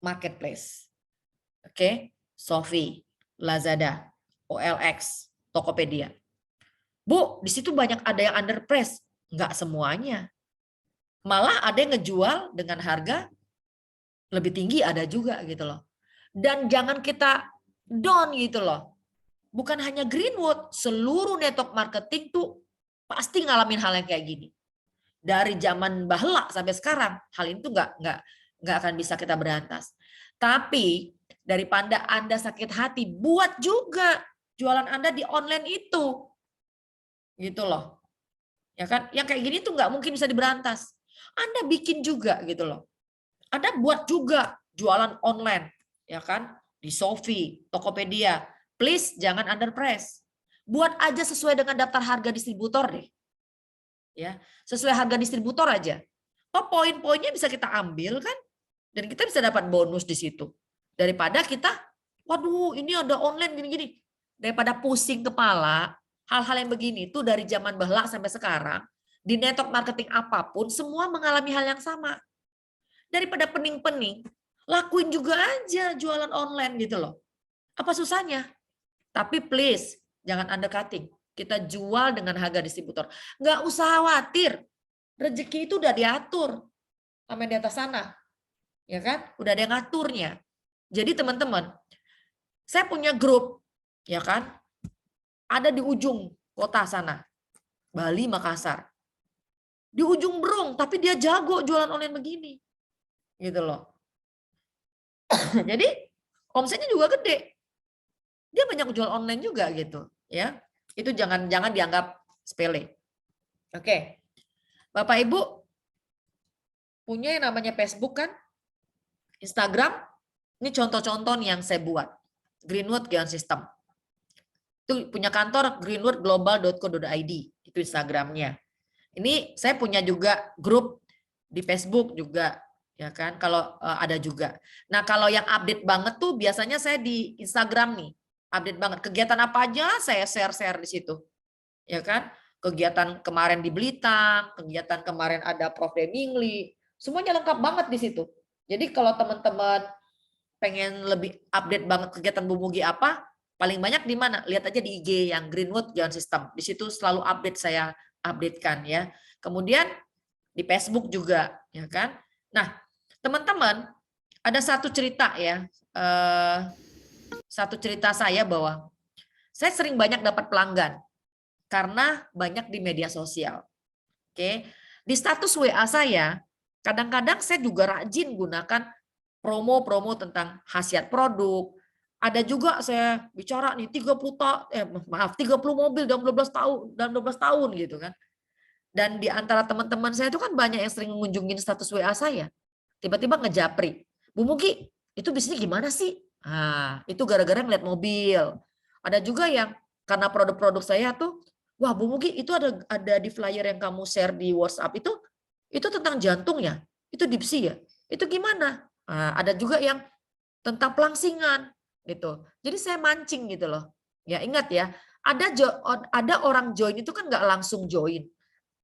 marketplace. Oke, Shopee, Lazada, OLX, Tokopedia. Bu, di situ banyak ada yang underprice. Enggak semuanya. Malah ada yang ngejual dengan harga lebih tinggi, ada juga gitu loh. Dan jangan kita down gitu loh. Bukan hanya Greenwood, seluruh network marketing tuh pasti ngalamin hal yang kayak gini. Dari zaman bahla sampai sekarang, hal itu nggak akan bisa kita berantas. Tapi daripada Anda sakit hati, buat juga jualan Anda di online itu. Gitu loh. Ya kan? Yang kayak gini tuh nggak mungkin bisa diberantas. Anda bikin juga gitu loh. Anda buat juga jualan online, ya kan? Di Shopee, Tokopedia. Please jangan underprice. Buat aja sesuai dengan daftar harga distributor deh. Ya, sesuai harga distributor aja. Oh, poin-poinnya bisa kita ambil kan? Dan kita bisa dapat bonus di situ. Daripada kita, waduh, ini ada online gini-gini. Daripada pusing kepala, hal-hal yang begini tuh dari zaman bahla sampai sekarang, di network marketing apapun, semua mengalami hal yang sama. Daripada pening-pening, lakuin juga aja jualan online gitu loh. Apa susahnya? Tapi please, jangan undercutting. Kita jual dengan harga distributor. Nggak usah khawatir. Rezeki itu udah diatur sama di atas sana. Ya kan? Udah ada yang ngaturnya. Jadi teman-teman, saya punya grup, ya kan? Ada di ujung kota sana. Bali, Makassar. Di ujung Berung, tapi dia jago jualan online begini. Gitu loh. Jadi omsetnya juga gede. Dia banyak jual online juga gitu, ya. Itu jangan dianggap sepele. Oke. Bapak Ibu punya yang namanya Facebook kan? Instagram, ini contoh-contoh nih yang saya buat. Greenwood Geon System. Itu punya kantor greenwoodglobal.co.id, itu Instagramnya. Ini saya punya juga grup di Facebook juga, ya kan? Kalau ada juga. Nah, kalau yang update banget tuh biasanya saya di Instagram nih. Update banget. Kegiatan apa aja saya share-share di situ. Ya kan? kegiatan kemarin di Blitar, kegiatan kemarin ada Prof. Demingli, semuanya lengkap banget di situ. Jadi kalau teman-teman pengen lebih update banget kegiatan Bu Mugi apa, paling banyak di mana? Lihat aja di IG yang Greenwood Jalan System. Di situ selalu update, saya updatekan ya. Kemudian di Facebook juga, ya kan? Nah, teman-teman, ada satu cerita ya. Satu cerita saya bahwa saya sering banyak dapat pelanggan karena banyak di media sosial. Oke. Di status WA saya, kadang-kadang saya juga rajin gunakan promo-promo tentang khasiat produk. Ada juga saya bicara nih 30 mobil dalam 12 tahun gitu kan. Dan di antara teman-teman saya itu kan banyak yang sering mengunjungi status WA saya. Tiba-tiba ngejapri. Bu Mugi, itu bisnisnya gimana sih? Nah, itu gara-gara ngeliat mobil. Ada juga yang karena produk-produk saya tuh, wah Bu Mugi itu ada di flyer yang kamu share di WhatsApp itu tentang jantung ya, itu dipsi ya, itu gimana? Nah, ada juga yang tentang pelangsingan gitu. Jadi saya mancing gitu loh. Ya ingat ya, ada orang join itu kan nggak langsung join,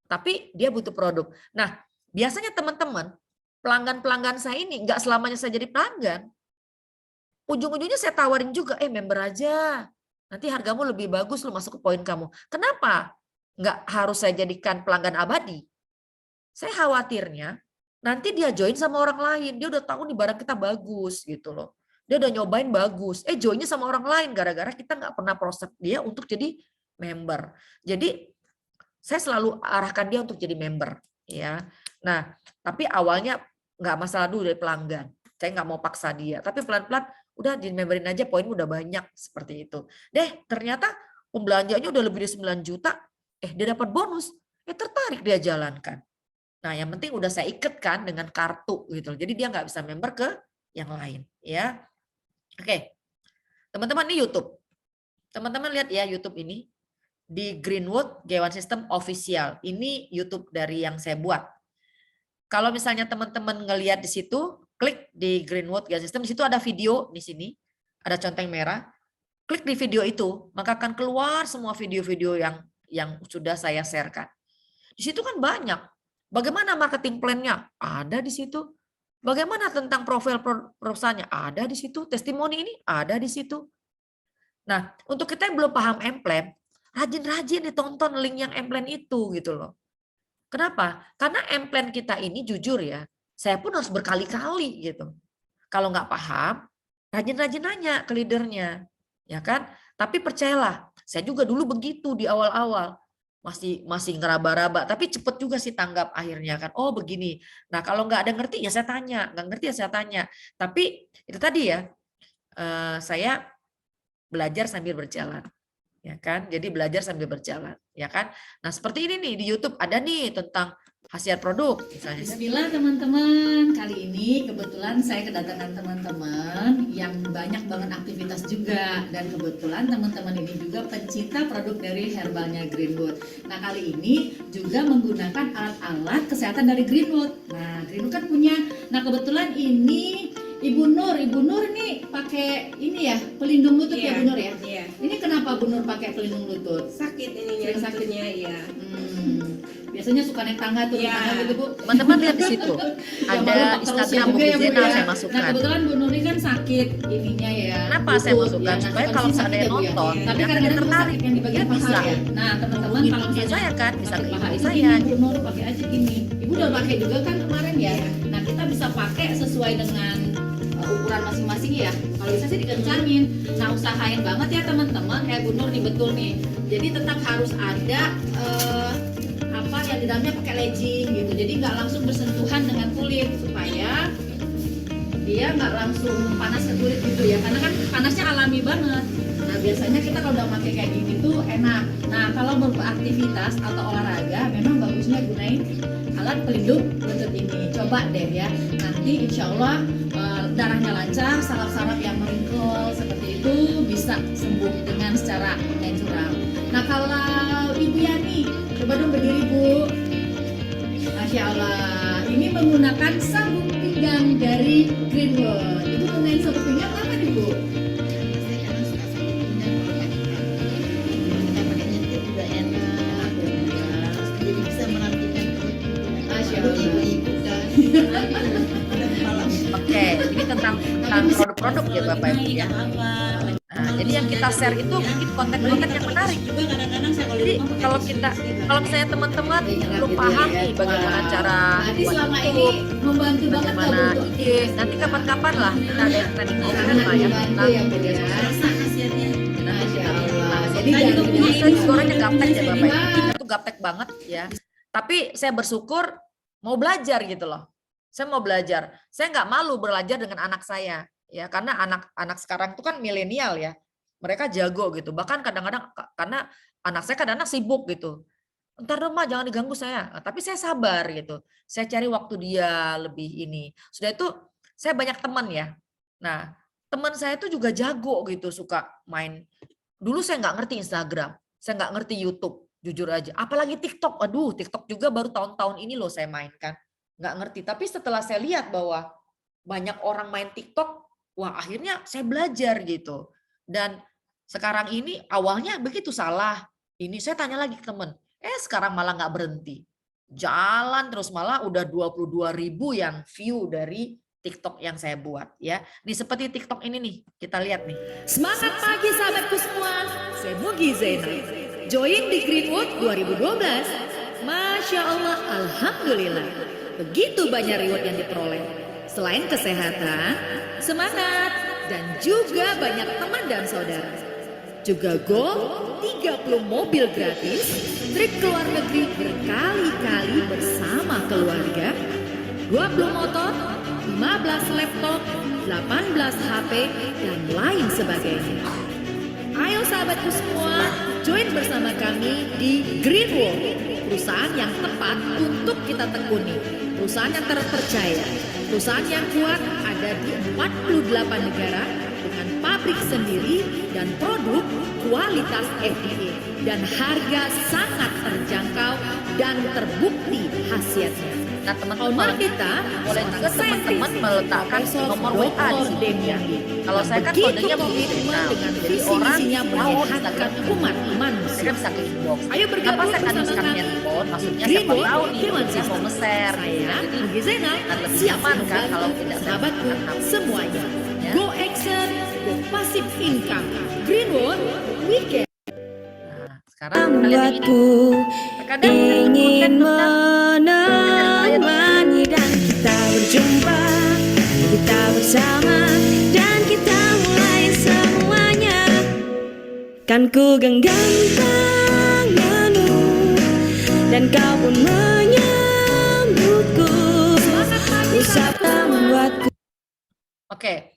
tapi dia butuh produk. Nah biasanya teman-teman pelanggan-pelanggan saya ini nggak selamanya saya jadi pelanggan. Ujung-ujungnya saya tawarin juga, member aja. Nanti hargamu lebih bagus, lu masuk ke poin kamu. Kenapa? Nggak harus saya jadikan pelanggan abadi. Saya khawatirnya nanti dia join sama orang lain. Dia udah tahu nih barang kita bagus gitu loh. Dia udah nyobain bagus. Joinnya sama orang lain gara-gara kita nggak pernah proses dia untuk jadi member. Jadi saya selalu arahkan dia untuk jadi member. Ya. Nah, tapi awalnya nggak masalah dulu dari pelanggan. Saya nggak mau paksa dia. Tapi pelan-pelan udah di memberin aja, poinmu udah banyak seperti itu. Ternyata pembelanjaannya udah lebih dari 9 juta. Dia dapat bonus. Tertarik dia jalankan. Nah, yang penting udah saya ikatkan dengan kartu gitu. Jadi dia nggak bisa member ke yang lain, ya. Oke. Teman-teman ini YouTube. Teman-teman lihat ya YouTube ini di Greenwood Jalan System Official. Ini YouTube dari yang saya buat. Kalau misalnya teman-teman ngelihat di situ, klik di Greenwood Jalan System, di situ ada video di sini, ada centeng merah. Klik di video itu, maka akan keluar semua video-video yang sudah saya sharekan. Di situ kan banyak. Bagaimana marketing plan-nya? Ada di situ. Bagaimana tentang profil perusahaannya? Ada di situ. Testimoni ini ada di situ. Nah, untuk kita yang belum paham M-Plan, rajin-rajin ditonton link yang M-Plan itu gitu loh. Kenapa? Karena M-Plan kita ini jujur ya, saya pun harus berkali-kali gitu. Kalau nggak paham, rajin-rajin nanya ke leadernya, ya kan? Tapi percayalah, saya juga dulu begitu di awal-awal. Masih ngeraba-raba, tapi cepet juga sih tanggap akhirnya kan. Oh begini. Nah kalau nggak ada ngerti ya saya tanya, nggak ngerti ya saya tanya. Tapi itu tadi ya, saya belajar sambil berjalan, ya kan. Jadi belajar sambil berjalan, ya kan. Nah seperti ini nih di YouTube ada nih tentang khasiat produk misalnya. Bismillah teman-teman, kali ini kebetulan saya kedatangan teman-teman yang banyak banget aktivitas juga, dan kebetulan teman-teman ini juga pencinta produk dari herbalnya Greenwood. Nah kali ini juga menggunakan alat-alat kesehatan dari Greenwood. Nah Greenwood kan punya, nah kebetulan ini Ibu Nur nih pakai ini ya, pelindung lutut ya Bu Nur ya? Iya. Ini kenapa Bu Nur pakai pelindung lutut? Sakit ininya, sakitnya ya. Biasanya suka naik tangga tuh, tangga gitu Bu. Teman-teman lihat di situ. Ada Instagram Bu Zena saya masukkan. Nah kebetulan Bu Nuri kan sakit ininya ya. Kenapa saya masukkan? Supaya kalau seandainya nonton, tapi kadang-kadang tertarik yang di bagian paha ya. Nah teman-teman kalau misalnya saya kan bisa ke paha ibu ini saya. Bu Nur pakai aja gini. Ibu udah pakai juga kan kemarin ya. Nah kita bisa pakai sesuai dengan ukuran masing-masing ya. Kalau bisa sih dikencangin. Nah usahain banget ya teman-teman, kayak Bu Nur nih betul nih. Jadi tetap harus ada yang di dalamnya pakai legging gitu. Jadi nggak langsung bersentuhan dengan kulit supaya dia nggak langsung panas ke kulit gitu ya. Karena kan panasnya alami banget. Nah biasanya kita kalau udah pakai kayak gini tuh enak. Nah kalau beraktivitas atau olahraga memang bagusnya gunain alat pelindung lutut ini. Coba deh ya. Nanti insya Allah darahnya lancar, saraf-saraf yang meringkul seperti itu bisa sembuh dengan secara natural. Nah kalau Ibu Yani, coba dong berdiri Bu. Masya Allah, ini menggunakan sabuk pinggang dari Greenwood. Ibu gunain sabuk pinggang apa nih Bu? jadi bisa menantikan Masya untuk Allah. ibu-ibu dan malam. Oke, ini tentang produk-produk ya Bapak Ibu ya. Nah, jadi yang kita share itu bikin konten-konten yang menarik. Juga kadang-kadang saya Jadi kalau misalnya teman-teman belum paham nih bagaimana cara Berarti buat selama ini YouTube, membantu banget Kak bagaimana Bu, untuk IG, nanti kapan-kapan lah kita ada training program sangat lah ya membantu tentang ya Bu media ya. sosial. rasa khasiatnya. Masya Allah. Jadi Saya juga jangan punya Saya ilmu. juga orangnya gaptek ya Bapak Ibu. Wah. Kita tuh gaptek banget ya. Tapi saya bersyukur mau belajar gitu loh. Saya mau belajar. Saya nggak malu belajar dengan anak saya ya, karena anak-anak sekarang itu kan milenial ya. Mereka jago gitu. Bahkan kadang-kadang karena anak saya kadang-kadang sibuk gitu. Entar dong, Ma, jangan diganggu saya. Nah, tapi saya sabar gitu. Saya cari waktu dia lebih ini. Sudah itu saya banyak teman ya. Nah, teman saya itu juga jago gitu, suka main. Dulu saya nggak ngerti Instagram, saya nggak ngerti YouTube, jujur aja. Apalagi TikTok, aduh TikTok juga baru tahun-tahun ini loh saya mainkan. Nggak ngerti, tapi setelah saya lihat bahwa banyak orang main TikTok, wah akhirnya saya belajar gitu. Dan sekarang ini awalnya begitu salah, ini saya tanya lagi ke temen, sekarang malah nggak berhenti. Jalan terus malah udah 22.000 yang view dari TikTok yang saya buat ya. Nih seperti TikTok ini nih, kita lihat nih. Semangat pagi sahabatku semua, saya Mugi Zainal. Join di Greenwood 2012. Masya Allah, Alhamdulillah. Begitu banyak reward yang diperoleh. Selain kesehatan, semangat, dan juga banyak teman dan saudara. Juga goal 30 mobil gratis, trip ke luar negeri berkali-kali bersama keluarga, 20 motor, 15 laptop, 18 HP, dan lain sebagainya. Ayo sahabatku semua, join bersama kami di Greenwood, perusahaan yang tepat untuk kita tekuni, perusahaan yang terpercaya, perusahaan yang kuat ada di 48 negara dengan pabrik sendiri dan produk kualitas FDA dan harga sangat terjangkau dan terbukti khasiatnya. Nah teman-teman, Owner kita boleh juga seorang teman-teman saintis, meletakkan Profesor nomor WA di Dr. sini. Demiani. Kalau saya kan Begitu kodenya begini, komitmen nah, dengan jadi visi orang misinya tahu menyehatkan Instagram umat mereka manusia. bisa ke inbox. Ayo Kenapa bergabung saya bersama kadang kami. handphone? Maksudnya siapa Greenwood tahu nih Human dia mau System. nge-share. Saya, Jadi Mugi Zainal, akan lebih siap nyaman kan kalau membantu tidak ada sahabatku anak-anak. semuanya. Ya. Go action, go passive income. Greenwood Weekend. Nah, sekarang kita lihat yang ini. Terkadang ingin konten tentang menemani dan kita berjumpa, kita bersama dan kita mulai semuanya. Kan ku genggam tanganmu dan kau pun menyambutku. Usapa membuatku. Oke.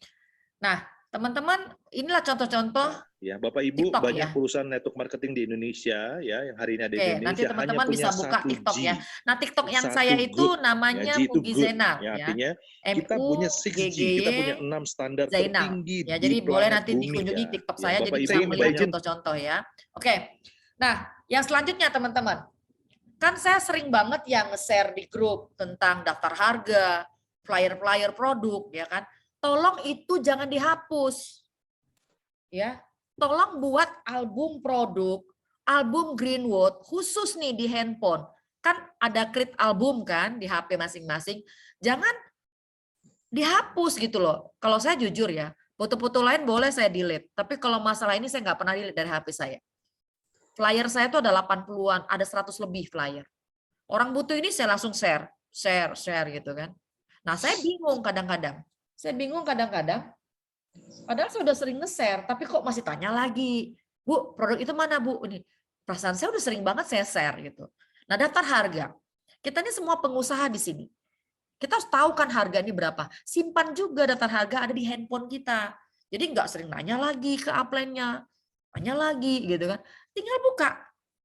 Nah, teman-teman, inilah contoh-contoh. Ya, Bapak Ibu, TikTok, banyak ya. perusahaan network marketing di Indonesia ya yang hari ini ada di Oke, Indonesia nanti teman-teman hanya bisa punya buka 1G. TikTok ya. Nah, TikTok yang 1 saya itu good. namanya Ya, G itu Mugi good. Zainal Ya, ya. artinya kita punya 6G, kita punya 6 standar Zainal. tertinggi Ya, di jadi boleh planet nanti bumi dikunjungi ya. TikTok Ya, saya Bapak jadi Ibu, bisa minta melihat izin. contoh-contoh ya. Oke. Nah, yang selanjutnya teman-teman. Kan saya sering banget yang nge-share di grup tentang daftar harga, flyer-flyer produk ya kan. Tolong itu jangan dihapus. Ya. Tolong buat album produk, album Greenwood khusus nih di handphone. Kan ada create album kan di HP masing-masing. Jangan dihapus gitu loh. Kalau saya jujur ya, foto-foto lain boleh saya delete. Tapi kalau masalah ini saya nggak pernah delete dari HP saya. Flyer saya itu ada 80-an, ada 100 lebih flyer. Orang butuh ini saya langsung share gitu kan. Nah saya bingung kadang-kadang. Padahal saya udah sering nge-share, tapi kok masih tanya lagi. Bu, produk itu mana Bu? Ini perasaan saya udah sering banget saya share gitu. Nah daftar harga. Kita ini semua pengusaha di sini. Kita harus tahu kan harga ini berapa. Simpan juga daftar harga ada di handphone kita. Jadi nggak sering nanya lagi ke upline-nya. Tanya lagi gitu kan. Tinggal buka.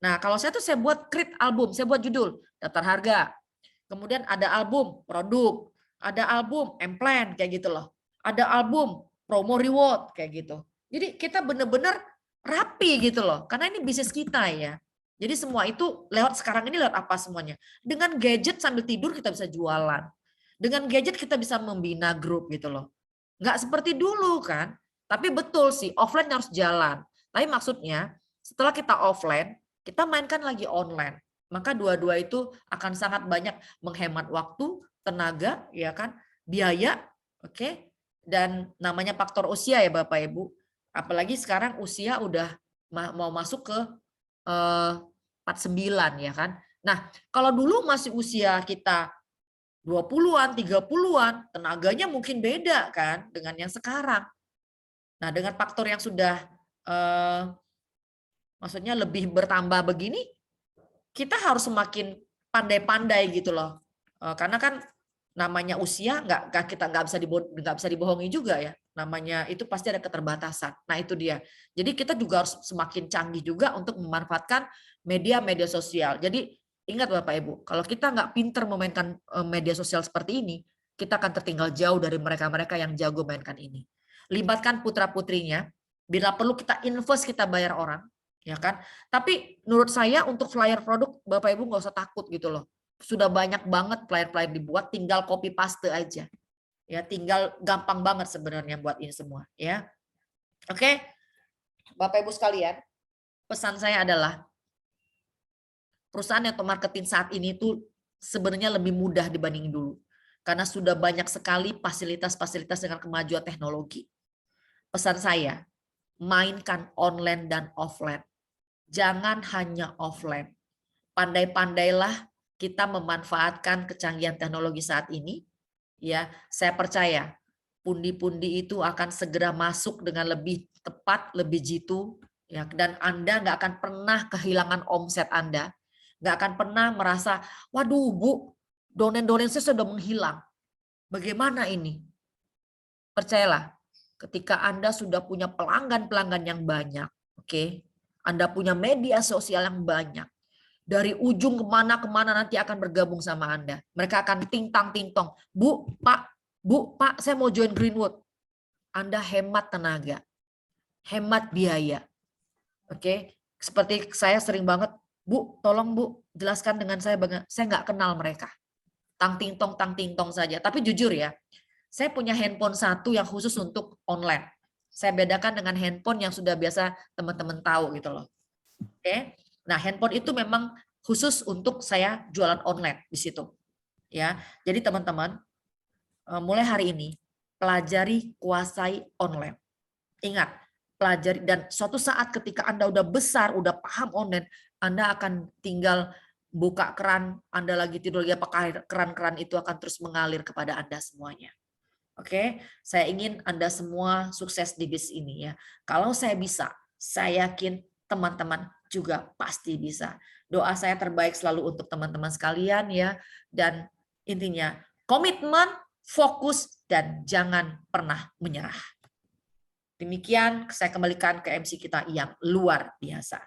Nah kalau saya tuh saya buat create album. Saya buat judul daftar harga. Kemudian ada album produk. Ada album M-Plan kayak gitu loh. Ada album promo reward kayak gitu. Jadi kita benar-benar rapi gitu loh. Karena ini bisnis kita ya. Jadi semua itu sekarang ini lewat apa semuanya. Dengan gadget sambil tidur kita bisa jualan. Dengan gadget kita bisa membina grup gitu loh. Nggak seperti dulu kan. Tapi betul sih offline harus jalan. Tapi maksudnya setelah kita offline, kita mainkan lagi online. maka dua-dua itu akan sangat banyak menghemat waktu, tenaga, ya kan, biaya, oke, dan namanya faktor usia ya Bapak Ibu. Apalagi sekarang usia udah mau masuk ke 49 ya kan. Nah, kalau dulu masih usia kita 20-an, 30-an, tenaganya mungkin beda kan dengan yang sekarang. Nah, dengan faktor yang sudah maksudnya lebih bertambah begini, kita harus semakin pandai-pandai gitu loh. Karena kan namanya usia kita nggak bisa dibohongi juga ya. Namanya itu pasti ada keterbatasan. Nah, itu dia. Jadi kita juga harus semakin canggih juga untuk memanfaatkan media sosial. Jadi ingat Bapak Ibu, kalau kita nggak pinter memainkan media sosial seperti ini, kita akan tertinggal jauh dari mereka-mereka yang jago mainkan ini. Libatkan putra-putrinya, bila perlu kita invest, kita bayar orang, ya kan? Tapi menurut saya untuk flyer produk, Bapak Ibu nggak usah takut gitu loh. Sudah banyak banget flyer-flyer dibuat, tinggal copy paste aja. Ya, tinggal gampang banget sebenarnya buat ini semua, ya. Oke. Bapak Ibu sekalian, pesan saya adalah perusahaan yang marketing saat ini tuh sebenarnya lebih mudah dibanding dulu. Karena sudah banyak sekali fasilitas-fasilitas dengan kemajuan teknologi. Pesan saya, mainkan online dan offline. Jangan hanya offline. Pandai-pandailah kita memanfaatkan kecanggihan teknologi saat ini. Ya, saya percaya pundi-pundi itu akan segera masuk dengan lebih tepat, lebih jitu. Ya, dan Anda nggak akan pernah kehilangan omset Anda. Nggak akan pernah merasa, waduh Bu, donen-donen saya sudah menghilang. Bagaimana ini? Percayalah, ketika Anda sudah punya pelanggan-pelanggan yang banyak, oke, Anda punya media sosial yang banyak, dari ujung kemana-kemana nanti akan bergabung sama Anda. Mereka akan ting-tang, Bu, Pak, saya mau join Greenwood. Anda hemat tenaga, hemat biaya. Oke, seperti saya sering banget, Bu, tolong Bu, jelaskan dengan saya nggak kenal mereka. Tang ting tong saja. Tapi jujur ya, saya punya handphone satu yang khusus untuk online. Saya bedakan dengan handphone yang sudah biasa teman-teman tahu gitu loh. Oke. Nah, handphone itu memang khusus untuk saya jualan online di situ. Ya. Jadi teman-teman, mulai hari ini pelajari, kuasai online. Ingat, pelajari, dan suatu saat ketika Anda udah besar, udah paham online, Anda akan tinggal buka keran, Anda lagi tidur lagi apa, keran-keran itu akan terus mengalir kepada Anda semuanya. Oke, saya ingin Anda semua sukses di bisnis ini ya. Kalau saya bisa, saya yakin teman-teman juga pasti bisa. Doa saya terbaik selalu untuk teman-teman sekalian ya. Dan intinya komitmen, fokus, dan jangan pernah menyerah. Demikian saya kembalikan ke MC kita yang luar biasa.